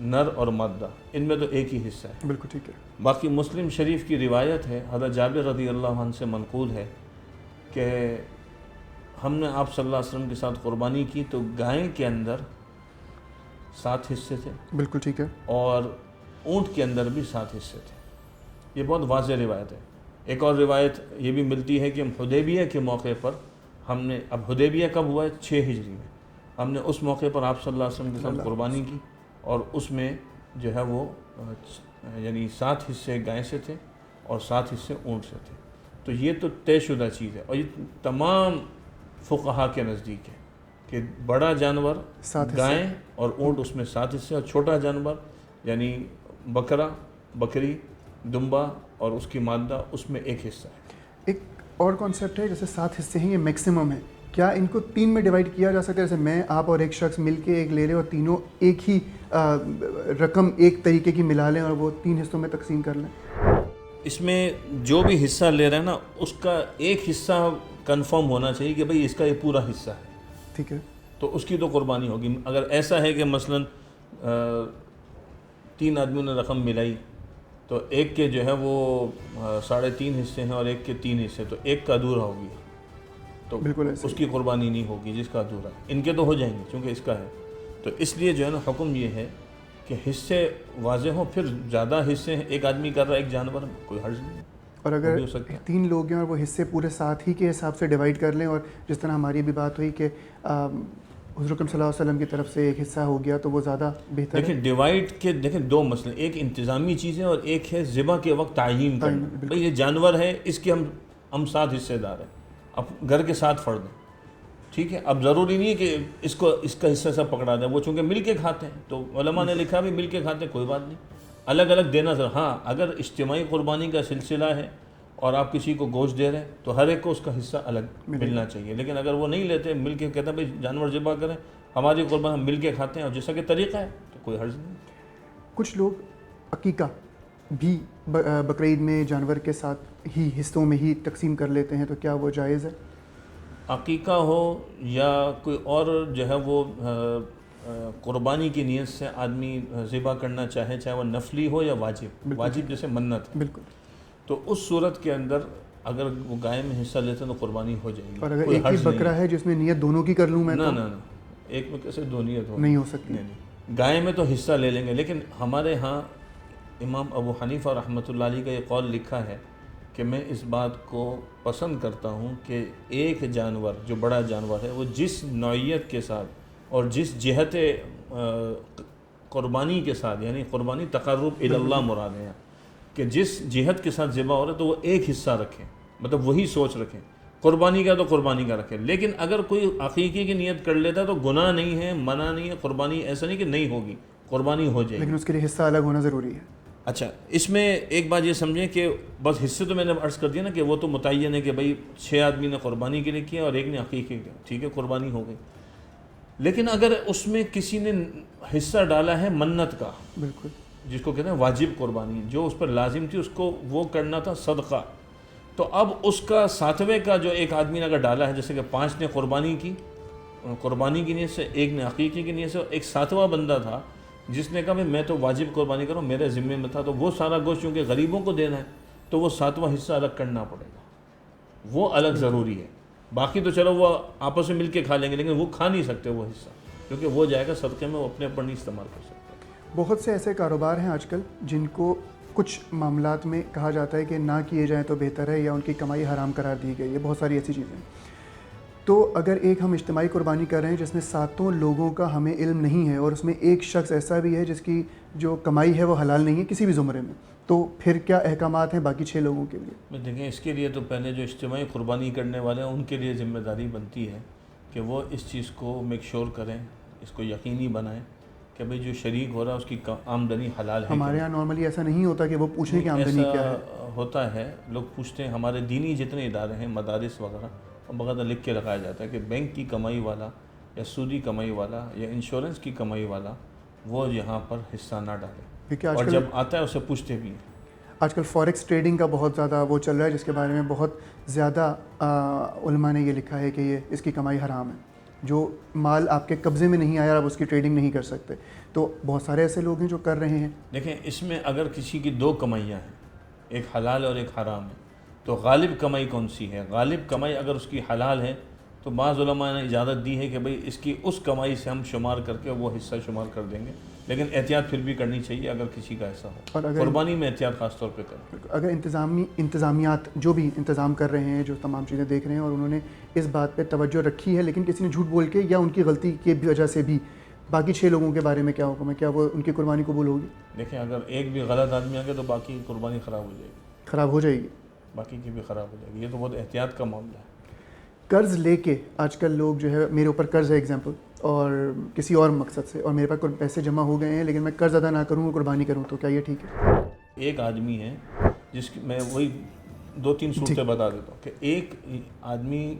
نر اور مادہ، ان میں تو ایک ہی حصہ ہے. بالکل ٹھیک ہے. باقی مسلم شریف کی روایت ہے، حضرت جابر رضی اللہ عنہ سے منقول ہے کہ ہم نے آپ صلی اللہ علیہ وسلم کے ساتھ قربانی کی تو گائے کے اندر 7 حصے تھے. بالکل ٹھیک ہے. اور اونٹ کے اندر بھی 7 حصے تھے. یہ بہت واضح روایت ہے. ایک اور روایت یہ بھی ملتی ہے کہ ہم حدیبیہ کے موقع پر ہم نے، اب حدیبیہ کب ہوا ہے؟ 6 ہجری میں. ہم نے اس موقع پر آپ صلی اللہ علیہ وسلم کے ساتھ قربانی کی اور اس میں جو ہے وہ یعنی 7 حصے گائے سے تھے اور 7 حصے اونٹ سے تھے. تو یہ تو طے شدہ چیز ہے اور یہ تمام فقہا کے نزدیک ہے کہ بڑا جانور گائے اور اونٹ اس میں 7 حصے، اور چھوٹا جانور یعنی بکرا، بکری، دمبا اور اس کی مادہ اس میں 1 حصہ ہے. ایک اور کانسیپٹ ہے، جیسے 7 حصے ہیں، یہ میکسیمم ہے. کیا ان کو 3 میں ڈیوائڈ کیا جا سکتا ہے؟ جیسے میں، آپ اور ایک شخص مل کے ایک لے لیں اور تینوں ایک ہی رقم ایک طریقے کی ملا لیں اور وہ 3 حصوں میں تقسیم کر لیں. اس میں جو بھی حصہ لے رہے ہیں نا اس کا ایک حصہ کنفرم ہونا چاہیے کہ بھئی اس کا یہ پورا حصہ ہے. ٹھیک ہے. تو اس کی تو قربانی ہوگی. اگر ایسا ہے کہ مثلا 3 آدمیوں نے رقم ملائی تو ایک کے جو ہے وہ 3.5 حصے ہیں اور ایک کے 3 حصے، تو ایک کا ادھورا ہوگی تو بالکل اس کی قربانی نہیں ہوگی جس کا ادھورا ہے. ان کے تو ہو جائیں گے چونکہ اس کا ہے. تو اس لیے جو ہے نا حکم یہ ہے کہ حصے واضح ہوں. پھر زیادہ حصے ہیں، ایک آدمی کر رہا ہے ایک جانور، کوئی حرج نہیں. اور اگر 3 لوگ ہیں اور وہ حصے پورے 7 ہی کے حساب سے ڈیوائڈ کر لیں، اور جس طرح ہماری بھی بات ہوئی کہ حضور اکرم صلی اللہ علیہ وسلم کی طرف سے ایک حصہ ہو گیا تو وہ زیادہ بہتر ہے. دیکھیں ڈیوائڈ کے 2 مسئلے، ایک انتظامی چیزیں اور ایک ہے ذبح کے وقت تعیین کرنا. بھئی یہ جانور ہے، اس کے ہم 7 حصے دار ہیں، اب گھر کے 7 فرد ہیں، ٹھیک ہے. اب ضروری نہیں ہے کہ اس کا حصہ سب پکڑا دیں. وہ چونکہ مل کے کھاتے ہیں تو علماء نے لکھا بھی مل کے کھاتے ہیں، کوئی بات نہیں، الگ الگ دینا ضرور. ہاں اگر اجتماعی قربانی کا سلسلہ ہے اور آپ کسی کو گوشت دے رہے ہیں تو ہر ایک کو اس کا حصہ الگ ملنا چاہیے. لیکن اگر وہ نہیں لیتے، مل کے کہتے ہیں بھائی جانور ذبح کریں، ہماری قربان ہم مل کے کھاتے ہیں اور جیسا کہ طریقہ ہے تو کوئی حرج نہیں. کچھ لوگ عقیقہ بھی بقرعید میں جانور کے ساتھ ہی حصوں میں ہی تقسیم کر لیتے ہیں، تو کیا وہ جائز ہے؟ عقیقہ ہو یا کوئی اور جو ہے وہ قربانی کی نیت سے آدمی ذبح کرنا چاہے وہ نفلی ہو یا واجب جیسے منت ہے، بالکل. تو اس صورت کے اندر اگر وہ گائے میں حصہ لیتے ہیں تو قربانی ہو جائے گی. اور اگر ایک ہی بکرا ہے جس میں نیت دونوں کی کر لوں میں تو نہ ایک میں کیسے 2 نیت نہیں ہو سکتی. گائے میں تو حصہ لے لیں گے. لیکن ہمارے ہاں امام ابو حنیفہ رحمۃ اللہ علیہ کا یہ قول لکھا ہے کہ میں اس بات کو پسند کرتا ہوں کہ ایک جانور جو بڑا جانور ہے وہ جس نوعیت کے ساتھ اور جس جہت قربانی کے ساتھ، یعنی قربانی تقرب الی اللہ مراد ہے، کہ جس جہت کے ساتھ ذبح ہو رہا ہے تو وہ ایک حصہ رکھیں، مطلب وہی سوچ رکھیں. قربانی کا تو قربانی کا رکھیں. لیکن اگر کوئی عقیقے کی نیت کر لیتا ہے تو گناہ نہیں ہے، منع نہیں ہے. قربانی ایسا نہیں کہ نہیں ہوگی، قربانی ہو جائے گی، لیکن اس کے لیے حصہ الگ ہونا ضروری ہے. اچھا اس میں ایک بات یہ سمجھیں کہ بس حصے تو میں نے عرض کر دیا نا کہ وہ تو متعین ہے کہ بھئی 6 آدمی نے قربانی کے لیے کیا اور ایک نے عقیقے کیا، ٹھیک ہے قربانی ہو گئی. لیکن اگر اس میں کسی نے حصہ ڈالا ہے منت کا، بالکل جس کو کہتے ہیں واجب قربانی، جو اس پر لازم تھی اس کو وہ کرنا تھا صدقہ، تو اب اس کا 7ویں کا جو ایک آدمی نے اگر ڈالا ہے، جیسے کہ 5 نے قربانی کی نیت سے، ایک نے عقیقے کی نیت سے، اور ایک 7واں بندہ تھا جس نے کہا میں تو واجب قربانی کروں، میرے ذمے میں تھا، تو وہ سارا گوشت چونکہ غریبوں کو دینا ہے تو وہ 7واں حصہ الگ کرنا پڑے گا، وہ الگ ضروری ہے. باقی تو چلو وہ آپس میں مل کے کھا لیں گے، لیکن وہ کھا نہیں سکتے وہ حصہ، کیونکہ وہ جائے گا صدقے میں، وہ اپنے اوپر نہیں استعمال کر سکتے. بہت سے ایسے کاروبار ہیں آج کل جن کو کچھ معاملات میں کہا جاتا ہے کہ نہ کیے جائیں تو بہتر ہے، یا ان کی کمائی حرام قرار دی گئی ہے. بہت ساری ایسی چیزیں. تو اگر ایک ہم اجتماعی قربانی کر رہے ہیں جس میں 7 لوگوں کا ہمیں علم نہیں ہے اور اس میں ایک شخص ایسا بھی ہے جس کی جو کمائی ہے وہ حلال نہیں ہے کسی بھی زمرے میں، تو پھر کیا احکامات ہیں باقی 6 لوگوں کے لیے؟ دیکھیں اس کے لیے تو پہلے جو اجتماعی قربانی کرنے والے ہیں ان کے لیے ذمہ داری بنتی ہے کہ وہ اس چیز کو میک شور کریں, اس کو یقینی بنائیں کہ بھئی جو شریک ہو رہا ہے اس کی آمدنی حلال ہے. ہمارے یہاں نارملی ایسا نہیں ہوتا کہ وہ پوچھیں کہ آمدنی کیا ہے. ہوتا ہے, لوگ پوچھتے ہیں. ہمارے دینی جتنے ادارے ہیں, مدارس وغیرہ, باقاعدہ لکھ کے رکھایا جاتا ہے کہ بینک کی کمائی والا یا سودی کمائی والا یا انشورنس کی کمائی والا وہ یہاں پر حصہ نہ ڈالے, اور جب آتا ہے اسے پوچھتے بھی ہیں. آج کل فوریکس ٹریڈنگ کا بہت زیادہ وہ چل رہا ہے, جس کے بارے میں بہت زیادہ علماء نے یہ لکھا ہے کہ یہ اس کی کمائی حرام ہے. جو مال آپ کے قبضے میں نہیں آیا آپ اس کی ٹریڈنگ نہیں کر سکتے. تو بہت سارے ایسے لوگ ہیں جو کر رہے ہیں. دیکھیں, اس میں اگر کسی کی دو کمائیاں ہیں, ایک حلال اور ایک حرام ہے, تو غالب کمائی کون سی ہے؟ غالب کمائی اگر اس کی حلال ہے تو بعض علماء نے اجازت دی ہے کہ بھئی اس کی اس کمائی سے ہم شمار کر کے وہ حصہ شمار کر دیں گے, لیکن احتیاط پھر بھی کرنی چاہیے اگر کسی کا ایسا ہو. قربانی میں احتیاط خاص طور پہ کریں. اگر انتظامیات جو بھی انتظام کر رہے ہیں, جو تمام چیزیں دیکھ رہے ہیں, اور انہوں نے اس بات پہ توجہ رکھی ہے, لیکن کسی نے جھوٹ بول کے یا ان کی غلطی کی وجہ سے بھی باقی 6 لوگوں کے بارے میں کیا حکم ہے؟ کیا وہ ان کی قربانی قبول ہوگی؟ دیکھیں, اگر ایک بھی غلط آدمی آ گیا تو باقی کی قربانی خراب ہو جائے گی. خراب ہو جائے گی, باقی کی بھی خراب ہو جائے گی. یہ تو بہت احتیاط کا معاملہ ہے. قرض لے کے آج کل لوگ جو ہے, میرے اوپر قرض ہے ایگزامپل, اور کسی اور مقصد سے, اور میرے پاس پیسے جمع ہو گئے ہیں لیکن میں قرض ادا نہ کروں اور قربانی کروں, تو کیا یہ ٹھیک ہے؟ ایک آدمی ہے جس کی میں وہی 2-3 صورتیں بتا دیتا ہوں کہ ایک آدمی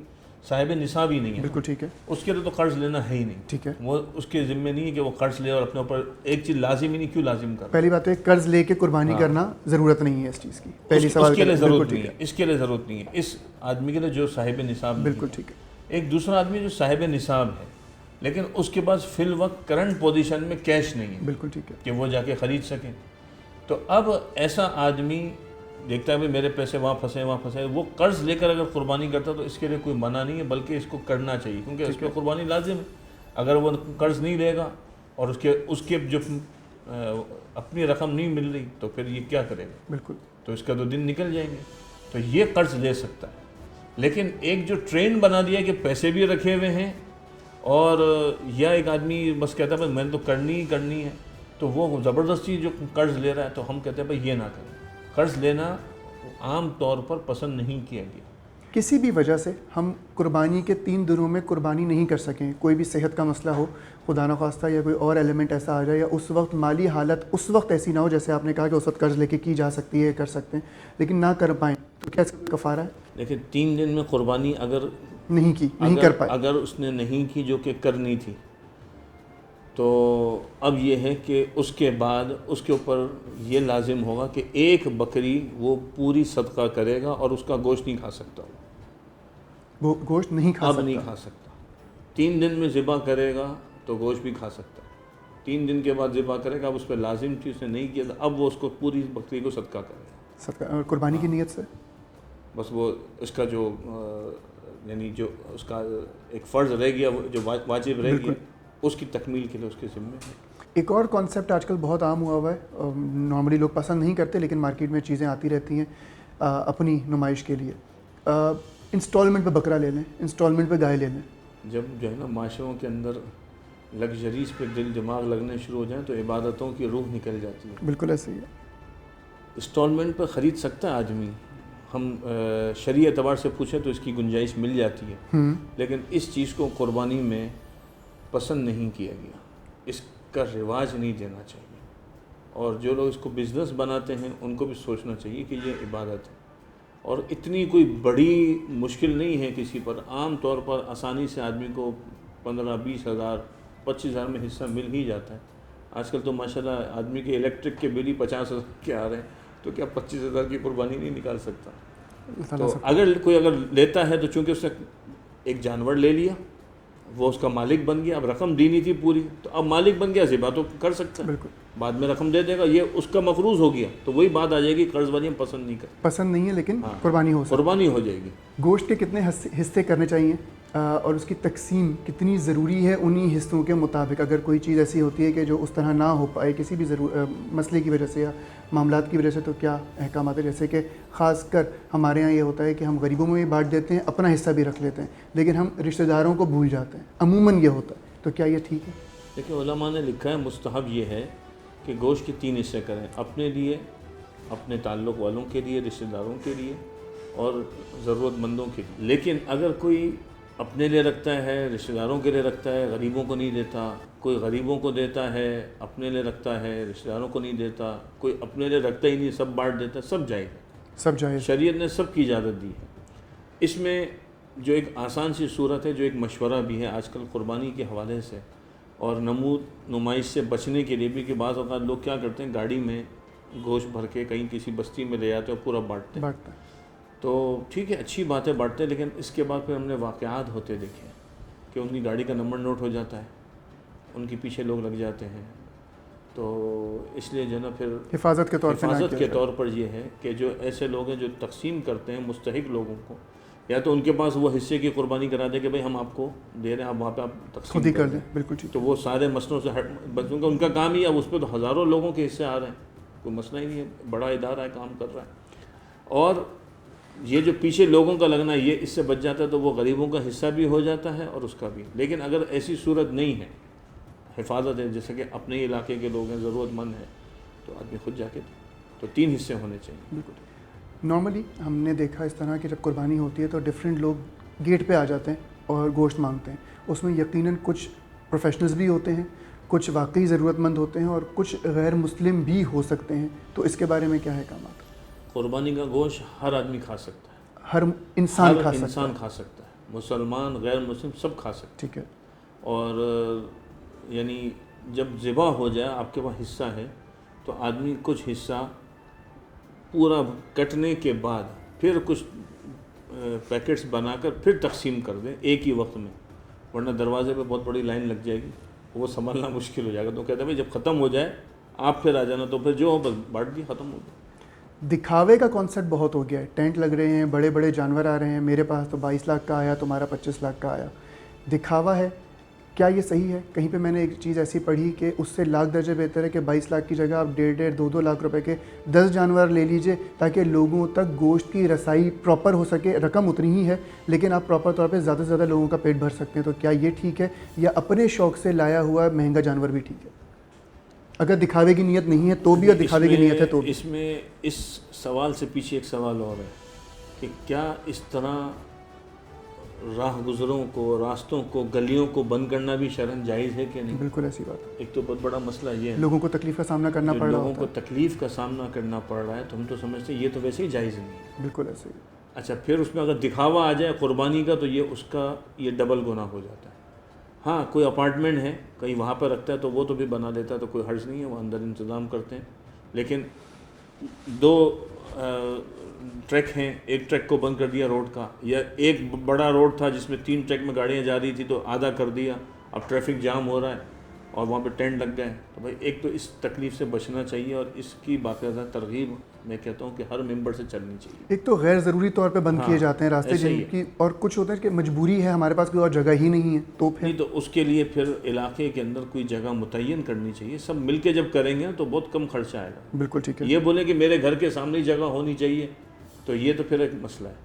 صاحب نصاب ہی نہیں ہے. بالکل ٹھیک ہے. اس کے لیے تو قرض لینا ہے ہی نہیں. ٹھیک ہے. وہ اس کے ذمے نہیں ہے کہ وہ قرض لے اور اپنے اوپر ایک چیز لازم ہی نہیں, کیوں لازم کر. پہلی بات ہے قرض لے کے قربانی کرنا ضرورت نہیں ہے اس چیز کی. پہلی سوال اس کے لیے ضرورت نہیں ہے, اس کے لیے ضرورت نہیں ہے, اس آدمی کے لیے جو صاحب نصاب. بالکل ٹھیک ہے. ایک دوسرا آدمی جو صاحب نصاب ہے لیکن اس کے پاس فی الوقت کرنٹ پوزیشن میں کیش نہیں ہے. بالکل ٹھیک ہے. کہ وہ جا کے خرید سکیں. تو اب ایسا آدمی دیکھتا ہے میرے پیسے وہاں پھنسے, وہ قرض لے کر اگر قربانی کرتا تو اس کے لیے کوئی منع نہیں ہے, بلکہ اس کو کرنا چاہیے, کیونکہ اس پہ قربانی لازم ہے. اگر وہ قرض نہیں لے گا اور اس کے جو اپنی رقم نہیں مل رہی تو پھر یہ کیا کرے گا؟ بالکل. تو اس کا تو دن نکل جائیں گے. تو یہ قرض لے سکتا ہے. لیکن ایک جو ٹرینڈ بنا دیا کہ پیسے بھی رکھے ہوئے ہیں, اور یا ایک آدمی بس کہتا ہے میں نے تو کرنی ہے, تو وہ زبردستی جو قرض لے رہا ہے, تو ہم کہتے ہیں بھائی یہ نہ کریں. قرض لینا عام طور پر پسند نہیں کیا گیا. کسی بھی وجہ سے ہم قربانی کے 3 دنوں میں قربانی نہیں کر سکیں, کوئی بھی صحت کا مسئلہ ہو خدا نخواستہ, یا کوئی اور ایلیمنٹ ایسا آ جائے, یا اس وقت مالی حالت اس وقت ایسی نہ ہو, جیسے آپ نے کہا کہ اس وقت قرض لے کے کی جا سکتی ہے, کر سکتے ہیں, لیکن نہ کر پائیں, تو کیا اس کا کفارہ ہے؟ لیکن 3 دن میں قربانی اگر نہیں کر پائے, اگر اس نے نہیں کی جو کہ کرنی تھی, تو اب یہ ہے کہ اس کے بعد اس کے اوپر یہ لازم ہوگا کہ ایک بکری وہ پوری صدقہ کرے گا, اور اس کا گوشت نہیں کھا سکتا. وہ گوشت نہیں کھا سکتا. اب نہیں کھا سکتا. 3 دن میں ذبح کرے گا تو گوشت بھی کھا سکتا. 3 دن کے بعد ذبح کرے گا, اب اس پہ لازم تھی, اس نے نہیں کیا تھا, اب وہ اس کو پوری بکری کو صدقہ کرے گا. صدقہ قربانی کی نیت سے بس وہ اس کا جو یعنی جو اس کا ایک فرض رہ گیا, جو واجب رہ گیا, اس کی تکمیل کے لیے اس کے ذمے ہے. ایک اور کانسیپٹ آج کل بہت عام ہوا ہے, نارملی لوگ پسند نہیں کرتے, لیکن مارکیٹ میں چیزیں آتی رہتی ہیں اپنی نمائش کے لیے. انسٹالمنٹ پہ بکرا لے لیں, انسٹالمنٹ پہ گائے لے لیں. جب جو ہے نا معاشروں کے اندر لگژریز پہ دل دماغ لگنے شروع ہو جائیں تو عبادتوں کی روح نکل جاتی ہے. بالکل ایسے ہی ہے. انسٹالمنٹ پہ خرید سکتا ہے آدمی, ہم شرعی اعتبار سے پوچھیں تو اس کی گنجائش مل جاتی ہے, لیکن اس چیز کو قربانی میں پسند نہیں کیا گیا, اس کا رواج نہیں دینا چاہیے. اور جو لوگ اس کو بزنس بناتے ہیں ان کو بھی سوچنا چاہیے کہ یہ عبادت ہے, اور اتنی کوئی بڑی مشکل نہیں ہے کسی پر. عام طور پر آسانی سے آدمی کو 15-20 ہزار 25 ہزار میں حصہ مل ہی جاتا ہے. آج کل تو ماشاءاللہ آدمی کے الیکٹرک کے بل ہی 50 ہزار کے آ رہے ہیں, تو کیا 25 ہزار کی قربانی نہیں نکال سکتا؟ تو اگر کوئی لیتا ہے تو چونکہ اس نے ایک جانور لے لیا, وہ اس کا مالک بن گیا, اب رقم دینی تھی پوری, تو اب مالک بن گیا, ذبح تو کر سکتا ہے, بالکل بعد میں رقم دے دے گا, یہ اس کا مفروض ہو گیا. تو وہی بات آ جائے گی, قرض والی ہم پسند نہیں ہے, لیکن قربانی ہو جائے گی. گوشت کے کتنے حصے کرنے چاہیے, اور اس کی تقسیم کتنی ضروری ہے انہی حصوں کے مطابق؟ اگر کوئی چیز ایسی ہوتی ہے کہ جو اس طرح نہ ہو پائے کسی بھی مسئلے کی وجہ سے یا معاملات کی وجہ سے, تو کیا احکامات ہے؟ جیسے کہ خاص کر ہمارے ہاں یہ ہوتا ہے کہ ہم غریبوں میں بھی بانٹ دیتے ہیں, اپنا حصہ بھی رکھ لیتے ہیں, لیکن ہم رشتہ داروں کو بھول جاتے ہیں, عموماً یہ ہوتا ہے. تو کیا یہ ٹھیک ہے؟ دیکھیں, علماء نے لکھا ہے مستحب یہ ہے کہ گوشت کے 3 حصے کریں, اپنے لیے, اپنے تعلق والوں کے لیے, رشتہ داروں کے لیے, اور ضرورت مندوں کے لیے. لیکن اگر کوئی اپنے لیے رکھتا ہے، رشتہ داروں کے لیے رکھتا ہے، غریبوں کو نہیں دیتا. کوئی غریبوں کو دیتا ہے، اپنے لیے رکھتا ہے، رشتہ داروں کو نہیں دیتا. کوئی اپنے لیے رکھتا ہی نہیں، سب بانٹ دیتا ہے. سب جائز ہے، سب جائز. شریعت نے سب کی اجازت دی ہے. اس میں جو ایک آسان سی صورت ہے، جو ایک مشورہ بھی ہے آج کل قربانی کے حوالے سے اور نمائش سے بچنے کے لیے بھی، کہ بعض اوقات لوگ کیا کرتے ہیں، گاڑی میں گوشت بھر کے کہیں کسی بستی میں لے جاتے ہیں اور پورا بانٹتے ہیں. تو ٹھیک ہے، اچھی بات ہے، بانٹتے ہیں، لیکن اس کے بعد پھر ہم نے واقعات ہوتے دیکھے کہ ان کی گاڑی کا نمبر نوٹ ہو جاتا ہے، ان کے پیچھے لوگ لگ جاتے ہیں. تو اس لیے جو ہے نا پھر حفاظت کے طور پر یہ ہے کہ جو ایسے لوگ ہیں جو تقسیم کرتے ہیں مستحق لوگوں کو، یا تو ان کے پاس وہ حصے کی قربانی کرا دے کہ بھئی ہم آپ کو دے رہے ہیں، آپ وہاں پہ آپ تقسیم خود ہی کر دیں. بالکل ٹھیک. تو وہ سارے مسئلوں سے بچوں کا ان کا کام ہی ہے. اب اس پہ تو ہزاروں لوگوں کے حصے آ رہے ہیں، کوئی مسئلہ ہی نہیں ہے، بڑا ادارہ ہے، کام کر رہا ہے. اور یہ جو پیچھے لوگوں کا لگنا، یہ اس سے بچ جاتا ہے تو وہ غریبوں کا حصہ بھی ہو جاتا ہے اور اس کا بھی. لیکن اگر ایسی صورت نہیں ہے، حفاظت ہے، جیسے کہ اپنے علاقے کے لوگ ہیں، ضرورت مند ہیں، تو آدمی خود جا کے تو 3 حصے ہونے چاہیے. بالکل. نارملی ہم نے دیکھا اس طرح کہ جب قربانی ہوتی ہے تو ڈفرینٹ لوگ گیٹ پہ آ جاتے ہیں اور گوشت مانگتے ہیں. اس میں یقیناً کچھ پروفیشنلز بھی ہوتے ہیں، کچھ واقعی ضرورت مند ہوتے ہیں اور کچھ غیر مسلم بھی ہو سکتے ہیں. تو اس کے بارے میں کیا ہے کامات؟ قربانی کا گوشت ہر آدمی کھا سکتا ہے، ہر انسان کھا سکتا ہے، مسلمان غیر مسلم سب کھا سکتے ہیں. ٹھیک ہے. اور یعنی جب ذبح ہو جائے، آپ کے پاس حصہ ہے، تو آدمی کچھ حصہ پورا کٹنے کے بعد پھر کچھ پیکٹس بنا کر پھر تقسیم کر دیں ایک ہی وقت میں، ورنہ دروازے پہ بہت بڑی لائن لگ جائے گی، وہ سنبھالنا مشکل ہو جائے گا. تو کہتے ہیں بھائی جب ختم ہو جائے آپ پھر آ جانا، تو پھر جو ہو بس بانٹ دی، ختم ہو گیا. دکھاوے کا کانسیپٹ بہت ہو گیا ہے. ٹینٹ لگ رہے ہیں، بڑے بڑے جانور آ رہے ہیں، میرے پاس تو 22 لاکھ کا آیا، تمہارا 25 لاکھ کا آیا. دکھاوا ہے. کیا یہ صحیح ہے؟ کہیں پہ میں نے ایک چیز ایسی پڑھی کہ اس سے لاکھ درجے بہتر ہے کہ 22 لاکھ کی جگہ آپ 1.5 2 لاکھ روپے کے 10 جانور لے لیجئے، تاکہ لوگوں تک گوشت کی رسائی پراپر ہو سکے. رقم اتنی ہی ہے لیکن آپ پراپر طور پہ زیادہ سے زیادہ لوگوں کا پیٹ بھر سکتے ہیں. تو کیا یہ ٹھیک ہے، یا اپنے شوق سے لایا ہوا مہنگا جانور بھی ٹھیک ہے؟ اگر دکھاوے کی نیت نہیں ہے تو بھی، اور دکھاوے کی نیت ہے تو بھی. اس میں اس سوال سے پیچھے ایک سوال اور ہے کہ کیا اس طرح راہ گزروں کو، راستوں کو، گلیوں کو بند کرنا بھی شرعاً جائز ہے کہ نہیں؟ بالکل ایسی بات ہے. ایک تو بہت بڑا مسئلہ یہ ہے، لوگوں کو تکلیف کا سامنا کرنا پڑ رہا لوگوں ہوتا کو ہے. تکلیف کا سامنا کرنا پڑ رہا ہے، تو ہم تو سمجھتے ہیں یہ تو ویسے ہی جائز نہیں ہے. بالکل ایسے ہی. اچھا، پھر اس میں اگر دکھاوا آ جائے قربانی کا، تو یہ اس کا یہ ڈبل گناہ ہو جاتا ہے. ہاں، کوئی اپارٹمنٹ ہے کہیں وہاں پہ رکھتا ہے تو وہ تو بھی بنا دیتا ہے، تو کوئی حرج نہیں ہے، وہ اندر انتظام کرتے ہیں. لیکن 2 ٹریک ہیں، ایک ٹریک کو بند کر دیا روڈ کا، یا ایک بڑا روڈ تھا جس میں 3 ٹریک میں گاڑیاں جا رہی تھی تو آدھا کر دیا، اب ٹریفک جام ہو رہا ہے اور وہاں پہ ٹینٹ لگ گئے. تو بھائی ایک تو اس تکلیف سے بچنا چاہیے، اور اس کی باقاعدہ ترغیب میں کہتا ہوں کہ ہر ممبر سے چلنی چاہیے. ایک تو غیر ضروری طور پہ بند کیے جاتے ہیں راستے جن کی، اور کچھ ہوتا ہے کہ مجبوری ہے، ہمارے پاس کوئی اور جگہ ہی نہیں ہے، تو پھر نہیں، تو اس کے لیے پھر علاقے کے اندر کوئی جگہ متعین کرنی چاہیے. سب مل کے جب کریں گے تو بہت کم خرچہ آئے گا. بالکل ٹھیک ہے. یہ بولیں کہ میرے گھر کے سامنے ہی جگہ ہونی چاہیے، تو یہ تو پھر ایک مسئلہ ہے.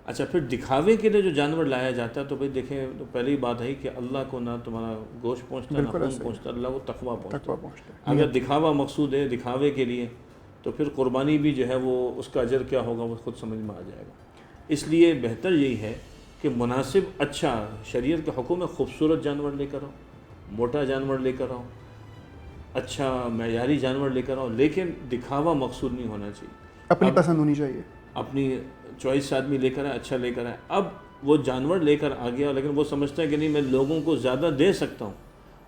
اچھا، پھر دکھاوے کے لیے جو جانور لایا جاتا ہے، تو بھائی دیکھیں، تو پہلی بات ہے کہ اللہ کو نہ تمہارا گوشت پہنچتا ہے، نہ خون پہنچتا، اللہ کو تقویٰ پہنچتا ہے. اگر دکھاوا مقصود ہے دکھاوے کے لیے، تو پھر قربانی بھی جو ہے وہ اس کا اجر کیا ہوگا وہ خود سمجھ میں آ جائے گا. اس لیے بہتر یہی ہے کہ مناسب، اچھا شریعت کا حکم ہے خوبصورت جانور لے کر آؤ، موٹا جانور لے کر آؤ، اچھا معیاری جانور لے کر آؤ، لیکن دکھاوا مقصود نہیں ہونا چاہیے. اپنی پسند ہونی چاہیے، اپنی چوائس سے آدمی لے کر آئے، اچھا لے کر آئے. اب وہ جانور لے کر آ گیا، لیکن وہ سمجھتا ہے کہ نہیں میں لوگوں کو زیادہ دے سکتا ہوں،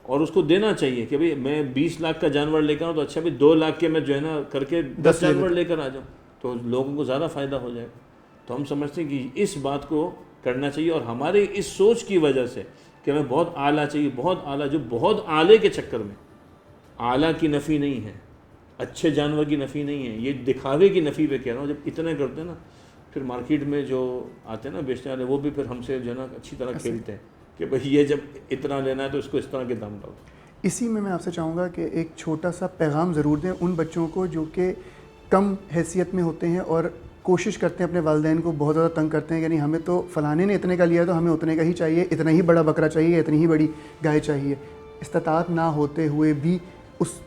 اور اس کو دینا چاہیے کہ بھئی میں 20 لاکھ کا جانور لے کر آؤں، تو اچھا بھی 2 لاکھ کے میں جو ہے نا کر کے 10 جانور لے کر آ جاؤں، تو لوگوں کو زیادہ فائدہ ہو جائے گا. تو ہم سمجھتے ہیں کہ اس بات کو کرنا چاہیے. اور ہمارے اس سوچ کی وجہ سے کہ ہمیں بہت اعلیٰ چاہیے، بہت اعلیٰ، جو بہت اعلیٰ کے چکر میں، اعلیٰ کی نفی نہیں ہے، اچھے جانور کی نفی نہیں ہے، یہ دکھاوے کی نفی پہ کہہ رہا ہوں. جب اتنے کرتے ہیں نا، پھر مارکیٹ میں جو آتے ہیں نا بیچنے والے، وہ بھی پھر ہم سے جو ہے نا اچھی طرح کھیلتے ہیں کہ بھئی یہ جب اتنا لینا ہے تو اس کو اس طرح کے دام ڈالو. اسی میں آپ سے چاہوں گا کہ ایک چھوٹا سا پیغام ضرور دیں ان بچوں کو جو کہ کم حیثیت میں ہوتے ہیں اور کوشش کرتے ہیں اپنے والدین کو بہت زیادہ تنگ کرتے ہیں کہ نہیں ہمیں تو فلانے نے اتنے کا لیا تو ہمیں اتنے کا ہی چاہیے، اتنا ہی بڑا بکرا چاہیے، اتنی ہی بڑی گائے چاہیے. استطاعت نہ ہوتے ہوئے بھی اس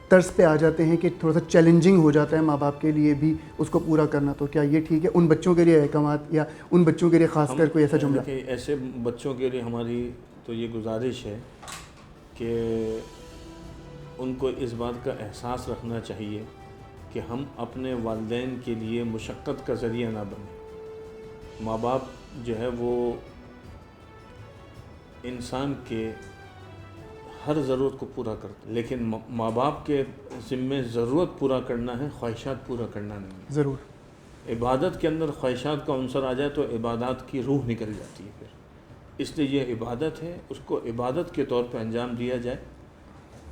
طرز پہ آ جاتے ہیں کہ تھوڑا سا چیلنجنگ ہو جاتا ہے ماں باپ کے لیے بھی اس کو پورا کرنا، تو کیا یہ ٹھیک ہے ان بچوں کے لیے احکامات یا ان بچوں کے لیے خاص کر کوئی ایسا جملہ؟ دیکھیں ایسے بچوں کے لیے ہماری تو یہ گزارش ہے کہ ان کو اس بات کا احساس رکھنا چاہیے کہ ہم اپنے والدین کے لیے مشقت کا ذریعہ نہ بنیں۔ ماں باپ جو ہے وہ انسان کے ہر ضرورت کو پورا کرتے، لیکن ماں باپ کے ذمے ضرورت پورا کرنا ہے، خواہشات پورا کرنا نہیں ہے۔ ضرور عبادت کے اندر خواہشات کا عنصر آ جائے تو عبادات کی روح نکل جاتی ہے پھر، اس لیے یہ عبادت ہے، اس کو عبادت کے طور پہ انجام دیا جائے۔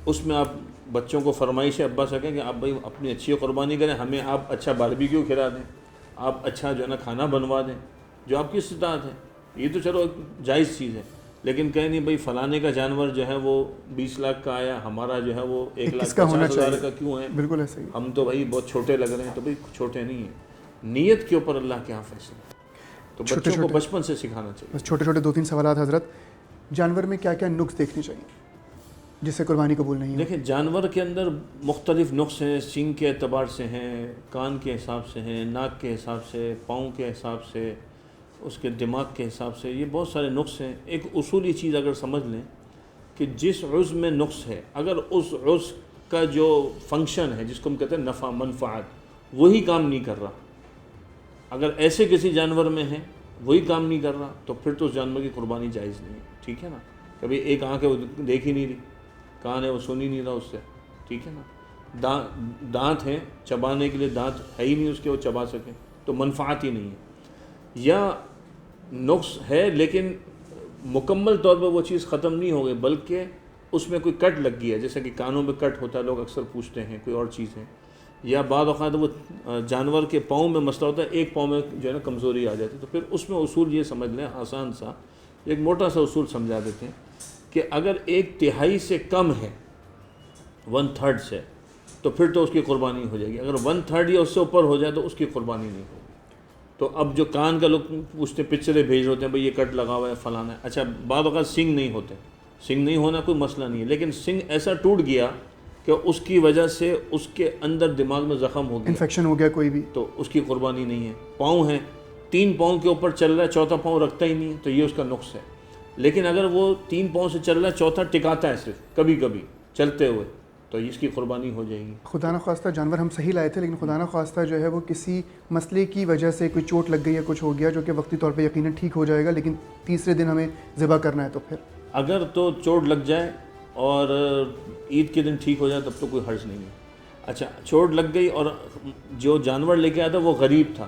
اس میں آپ بچوں کو فرمائش ابا سکیں کہ آپ بھائی اپنی اچھی قربانی کریں، ہمیں آپ اچھا باربیکیو کھلا دیں، آپ اچھا جو ہے نا کھانا بنوا دیں جو آپ کی استطاعت ہے، یہ تو چلو ایک جائز چیز ہے، لیکن کہیں نہیں بھائی فلانے کا جانور جو ہے وہ 20 لاکھ کا آیا، ہمارا جو ہے وہ 1,50,000 کا کیوں ہے؟ بالکل ایسا ہی۔ ہم تو بھائی بہت چھوٹے لگ رہے ہیں، تو بھائی چھوٹے نہیں ہیں، نیت کے اوپر اللہ کے ہاں فیصلہ، تو بچوں کو بچپن سے سکھانا چاہیے۔ بس چھوٹے چھوٹے 2-3 سوالات حضرت، جانور میں کیا کیا نقص دیکھنے چاہیے جس سے قربانی قبول نہیں ہے؟ دیکھیں جانور کے اندر مختلف نقص ہیں، سینگ کے اعتبار سے ہیں، کان کے حساب سے ہیں، ناک کے حساب سے، پاؤں کے حساب سے، اس کے دماغ کے حساب سے، یہ بہت سارے نقص ہیں۔ ایک اصولی چیز اگر سمجھ لیں کہ جس عضو میں نقص ہے، اگر اس عضو کا جو فنکشن ہے جس کو ہم کہتے ہیں نفع منفعت، وہی کام نہیں کر رہا، اگر ایسے کسی جانور میں ہے وہی کام نہیں کر رہا تو پھر تو اس جانور کی قربانی جائز نہیں ہے، ٹھیک ہے نا؟ کبھی ایک آنکھ ہے وہ دیکھ ہی نہیں رہی، کان ہے وہ سن ہی نہیں رہا اس سے، ٹھیک ہے نا؟ دانت ہیں چبانے کے لیے، دانت ہے ہی نہیں اس کے وہ چبا سکیں، تو منفعت ہی نہیں ہے، یا نقص ہے لیکن مکمل طور پر وہ چیز ختم نہیں ہو گئی بلکہ اس میں کوئی کٹ لگ گیا، جیسے کہ کانوں میں کٹ ہوتا ہے، لوگ اکثر پوچھتے ہیں، کوئی اور چیز ہے، یا بعض اوقات وہ جانور کے پاؤں میں مسئلہ ہوتا ہے، ایک پاؤں میں جو ہے نا کمزوری آ جاتی ہے، تو پھر اس میں اصول یہ سمجھ لیں آسان سا، ایک موٹا سا اصول سمجھا دیتے ہیں کہ اگر 1/3 سے کم ہے 1/3 سے، تو پھر تو اس کی قربانی ہو جائے گی، اگر 1/3 یا اس سے اوپر ہو جائے تو اس کی قربانی نہیں ہوگی۔ تو اب جو کان کا لوگ پوچھتے پکچریں بھیج رہے ہوتے ہیں بھئی یہ کٹ لگا ہوا ہے فلانا ہے، اچھا بعض اوقات سنگ نہیں ہوتے، سنگ نہیں ہونا کوئی مسئلہ نہیں ہے، لیکن سنگ ایسا ٹوٹ گیا کہ اس کی وجہ سے اس کے اندر دماغ میں زخم ہو گیا، انفیکشن ہو گیا کوئی بھی، تو اس کی قربانی نہیں ہے۔ پاؤں ہیں، 3 پاؤں کے اوپر چل رہا ہے، چوتھا پاؤں رکھتا ہی نہیں ہے، تو یہ اس کا نقص ہے، لیکن اگر وہ 3 پاؤں سے چل رہا ہے، چوتھا ٹکاتا ہے صرف کبھی کبھی چلتے ہوئے، تو اس کی قربانی ہو جائے گی۔ خدا نخواستہ جانور ہم صحیح لائے تھے لیکن خدا نخواستہ جو ہے وہ کسی مسئلے کی وجہ سے کوئی چوٹ لگ گئی یا کچھ ہو گیا جو کہ وقتی طور پہ یقیناً ٹھیک ہو جائے گا، لیکن تیسرے دن ہمیں ذبح کرنا ہے، تو پھر اگر تو چوٹ لگ جائے اور عید کے دن ٹھیک ہو جائے تب تو کوئی حرج نہیں ہے۔ اچھا چوٹ لگ گئی اور جو جانور لے کے آیا تھا وہ غریب تھا،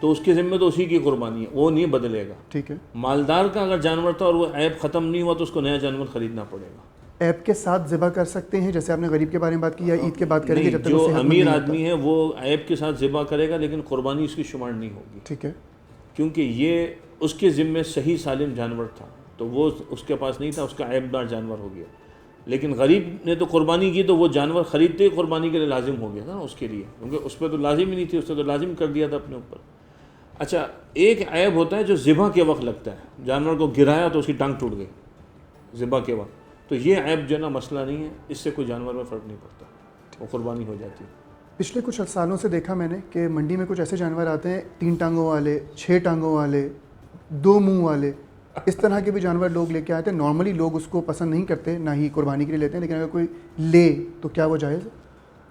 تو اس کے ذمہ تو اسی کی قربانی ہے، وہ نہیں بدلے گا۔ ٹھیک ہے، مالدار کا اگر جانور تھا اور وہ عیب ختم نہیں ہوا تو اس کو نیا جانور خریدنا پڑے گا۔ ایپ کے ساتھ ذبح کر سکتے ہیں جیسے آپ نے غریب کے بارے میں بات کی، یا عید کے بعد کریں گے جب تک جو وہ صحت مند امیر نہیں آدمی ہے وہ عیب کے ساتھ ذبح کرے گا لیکن قربانی اس کی شمار نہیں ہوگی، ٹھیک ہے، کیونکہ یہ اس کے ذمے صحیح سالم جانور تھا، تو وہ اس کے پاس نہیں تھا، اس کا عیب دار جانور ہو گیا۔ لیکن غریب نے تو قربانی کی تو وہ جانور خریدتے ہی قربانی کے لیے لازم ہو گیا تھا نا اس کے لیے، کیونکہ اس پہ تو لازم ہی نہیں تھی، اس نے تو لازم کر دیا تھا اپنے اوپر۔ اچھا ایک عیب ہوتا ہے جو ذبح کے وقت لگتا ہے، جانور کو گرایا تو اس کی ٹانگ ٹوٹ گئی ذبح کے وقت، تو یہ عیب جو ہے نا مسئلہ نہیں ہے، اس سے کوئی جانور میں فرق نہیں پڑتا، وہ قربانی ہو جاتی ہے۔ پچھلے کچھ سالوں سے دیکھا میں نے کہ منڈی میں کچھ ایسے جانور آتے ہیں 3 ٹانگوں والے، 6 ٹانگوں والے، 2 منہ والے، اس طرح کے بھی جانور لوگ لے کے آتے ہیں۔ نارملی لوگ اس کو پسند نہیں کرتے، نہ ہی قربانی کے لیے لیتے ہیں، لیکن اگر کوئی لے تو کیا وہ جائز ہے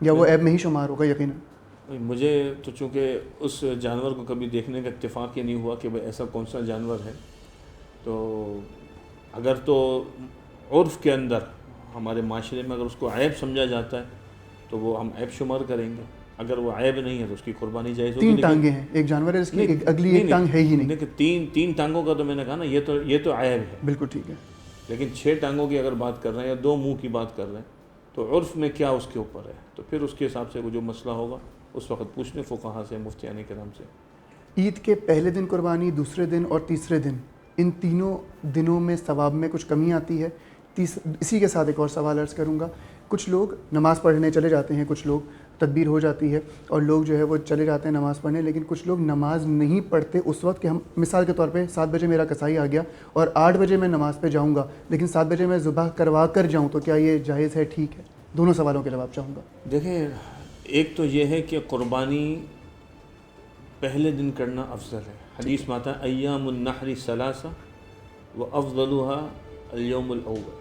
یا وہ عیب میں ہی شمار ہوگا؟ یقیناً مجھے تو چونکہ اس جانور کو کبھی دیکھنے کا اتفاق ہی نہیں ہوا کہ بھئی ایسا کون سا جانور ہے، تو اگر تو عرف کے اندر ہمارے معاشرے میں اگر اس کو عیب سمجھا جاتا ہے تو وہ ہم عیب شمار کریں گے، اگر وہ عیب نہیں ہے تو اس کی قربانی جائز ہوگی۔ 3 ٹانگیں ہیں، ایک جانور ہے جس کی اگلی ایک ٹانگ ہے ہی نہیں، تین ٹانگوں کا تو میں نے کہا نا یہ تو عیب ہے، بالکل ٹھیک ہے، لیکن 6 ٹانگوں کی اگر بات کر رہے ہیں یا 2 منہ کی بات کر رہے ہیں تو عرف میں کیا اس کے اوپر ہے، تو پھر اس کے حساب سے وہ جو مسئلہ ہوگا اس وقت پوچھنے فقہا سے، مفتیان کرام سے۔ عید کے پہلے دن قربانی، دوسرے دن اور تیسرے دن، ان تینوں دنوں میں ثواب میں کچھ کمی آتی ہے؟ اسی کے ساتھ ایک اور سوال عرض کروں گا، کچھ لوگ نماز پڑھنے چلے جاتے ہیں، کچھ لوگ تکبیر ہو جاتی ہے اور لوگ جو ہے وہ چلے جاتے ہیں نماز پڑھنے، لیکن کچھ لوگ نماز نہیں پڑھتے اس وقت کہ ہم مثال کے طور پہ 7 بجے میرا کسائی آ گیا اور 8 بجے میں نماز پہ جاؤں گا، لیکن 7 بجے میں ذبح کروا کر جاؤں، تو کیا یہ جائز ہے، ٹھیک ہے؟ دونوں سوالوں کے جواب چاہوں گا. دیکھیں، ایک تو یہ ہے کہ قربانی پہلے دن کرنا افضل ہے. حدیث میں آتا ہے ایام النحر ثلاثہ وافضلها اليوم الاول،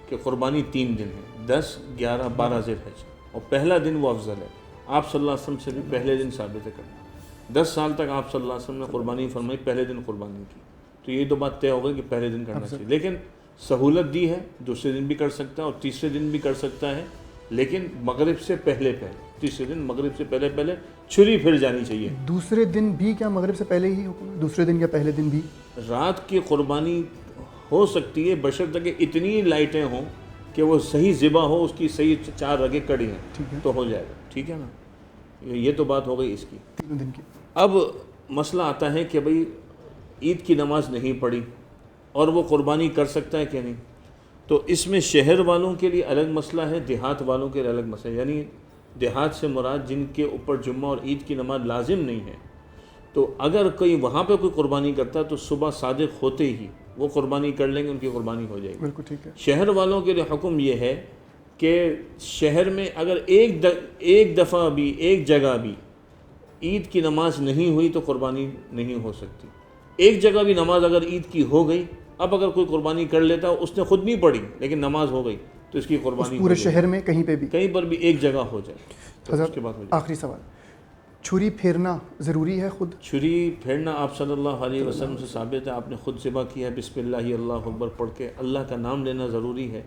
کہ قربانی 3 دن ہے، 10، 11، 12 ذی الحج، اور پہلا دن وہ افضل ہے. آپ صلی اللہ علیہ وسلم سے بھی پہلے دن ثابت ہے کرنا. 10 سال تک آپ صلی اللہ علیہ وسلم نے قربانی فرمائی، پہلے دن قربانی کی، تو یہ تو بات طے ہو گئی کہ پہلے دن کرنا چاہیے. لیکن سہولت دی ہے، دوسرے دن بھی کر سکتا ہے اور تیسرے دن بھی کر سکتا ہے، لیکن مغرب سے پہلے تیسرے دن مغرب سے پہلے چھری پھر جانی چاہیے. دوسرے دن بھی کیا مغرب سے پہلے ہی حکم ہے؟ دوسرے دن یا پہلے دن بھی؟ رات کی قربانی ہو سکتی ہے بشرطہ کہ اتنی لائٹیں ہوں کہ وہ صحیح ذبح ہو، اس کی صحیح 4 رگیں کڑی ہیں تو ہو جائے گا. ٹھیک ہے نا، یہ تو بات ہو گئی اس کی. 3 دن کی. اب مسئلہ آتا ہے کہ بھئی عید کی نماز نہیں پڑھی اور وہ قربانی کر سکتا ہے کہ نہیں. تو اس میں شہر والوں کے لیے الگ مسئلہ ہے، دیہات والوں کے لیے الگ مسئلہ ہے. یعنی دیہات سے مراد جن کے اوپر جمعہ اور عید کی نماز لازم نہیں ہے، تو اگر کوئی وہاں پہ کوئی قربانی کرتا ہے تو صبح صادق ہوتے ہی وہ قربانی کر لیں گے، ان کی قربانی ہو جائے گی. بالکل ٹھیک ہے. شہر والوں کے لیے حکم یہ ہے کہ شہر میں اگر ایک دفعہ بھی ایک جگہ بھی عید کی نماز نہیں ہوئی تو قربانی نہیں ہو سکتی. ایک جگہ بھی نماز اگر عید کی ہو گئی، اب اگر کوئی قربانی کر لیتا ہے، اس نے خود نہیں پڑھی لیکن نماز ہو گئی، تو اس کی قربانی پورے شہر میں کہیں پہ بھی، کہیں پر بھی ایک جگہ ہو جائے تو اس کے بعد ہو جائے. آخری سوال، چھری پھیرنا ضروری ہے؟ خود چھری پھیرنا آپ صلی اللہ علیہ وسلم سے ثابت ہے، آپ نے خود ذبح کیا ہے بسم اللہ اللہ اکبر پڑھ کے. اللہ کا نام لینا ضروری ہے.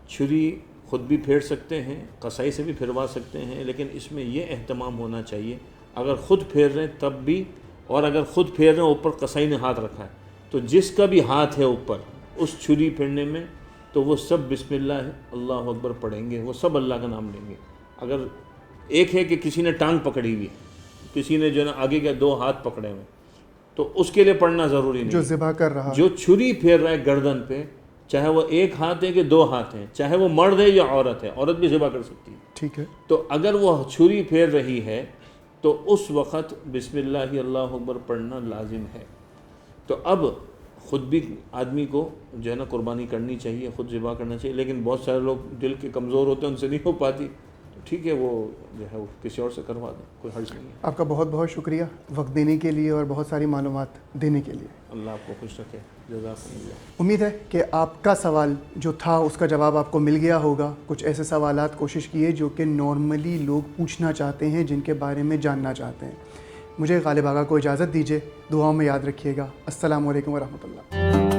چھری خود بھی پھیر سکتے ہیں، قصائی سے بھی پھروا سکتے ہیں، لیکن اس میں یہ اہتمام ہونا چاہیے اگر خود پھیر رہے ہیں تب بھی، اور اگر خود پھیر رہے ہیں اوپر قصائی نے ہاتھ رکھا ہے تو جس کا بھی ہاتھ ہے اوپر اس چھری پھیرنے میں، تو وہ سب بسم اللہ اللہ اکبر پڑھیں گے، وہ سب اللہ کا نام لیں گے. اگر ایک ہے کہ کسی نے ٹانگ پکڑی ہوئی، کسی نے جو ہے نا آگے کے 2 ہاتھ پکڑے ہوئے، تو اس کے لیے پڑھنا ضروری نہیں. جو ذبح کر رہا، جو چھری پھیر رہا ہے گردن پہ، چاہے وہ 1 ہاتھ ہے کہ 2 ہاتھ ہیں، چاہے وہ مرد ہے یا عورت ہے، عورت بھی ذبح کر سکتی ہے. ٹھیک ہے. تو اگر وہ چھری پھیر رہی ہے تو اس وقت بسم اللہ اللہ اکبر پڑھنا لازم ہے. تو اب خود بھی آدمی کو جو ہے نا قربانی کرنی چاہیے، خود ذبح کرنا چاہیے، لیکن بہت سارے لوگ دل کے کمزور ہوتے ہیں، ان سے نہیں ہو پاتی، تو ٹھیک ہے، وہ جو ہے وہ کسی اور سے کروا دیں، کوئی حرج نہیں ہے. آپ کا بہت بہت شکریہ وقت دینے کے لیے اور بہت ساری معلومات دینے کے لیے. اللہ آپ کو خوش رکھے. جزاکم اللہ. امید ہے کہ آپ کا سوال جو تھا اس کا جواب آپ کو مل گیا ہوگا. کچھ ایسے سوالات کوشش کیے جو کہ نارملی لوگ پوچھنا چاہتے ہیں، جن کے بارے میں جاننا چاہتے ہیں. مجھے غالب آغا کو اجازت دیجیے، دعاؤں میں یاد رکھیے گا. السلام علیکم ورحمۃ اللہ.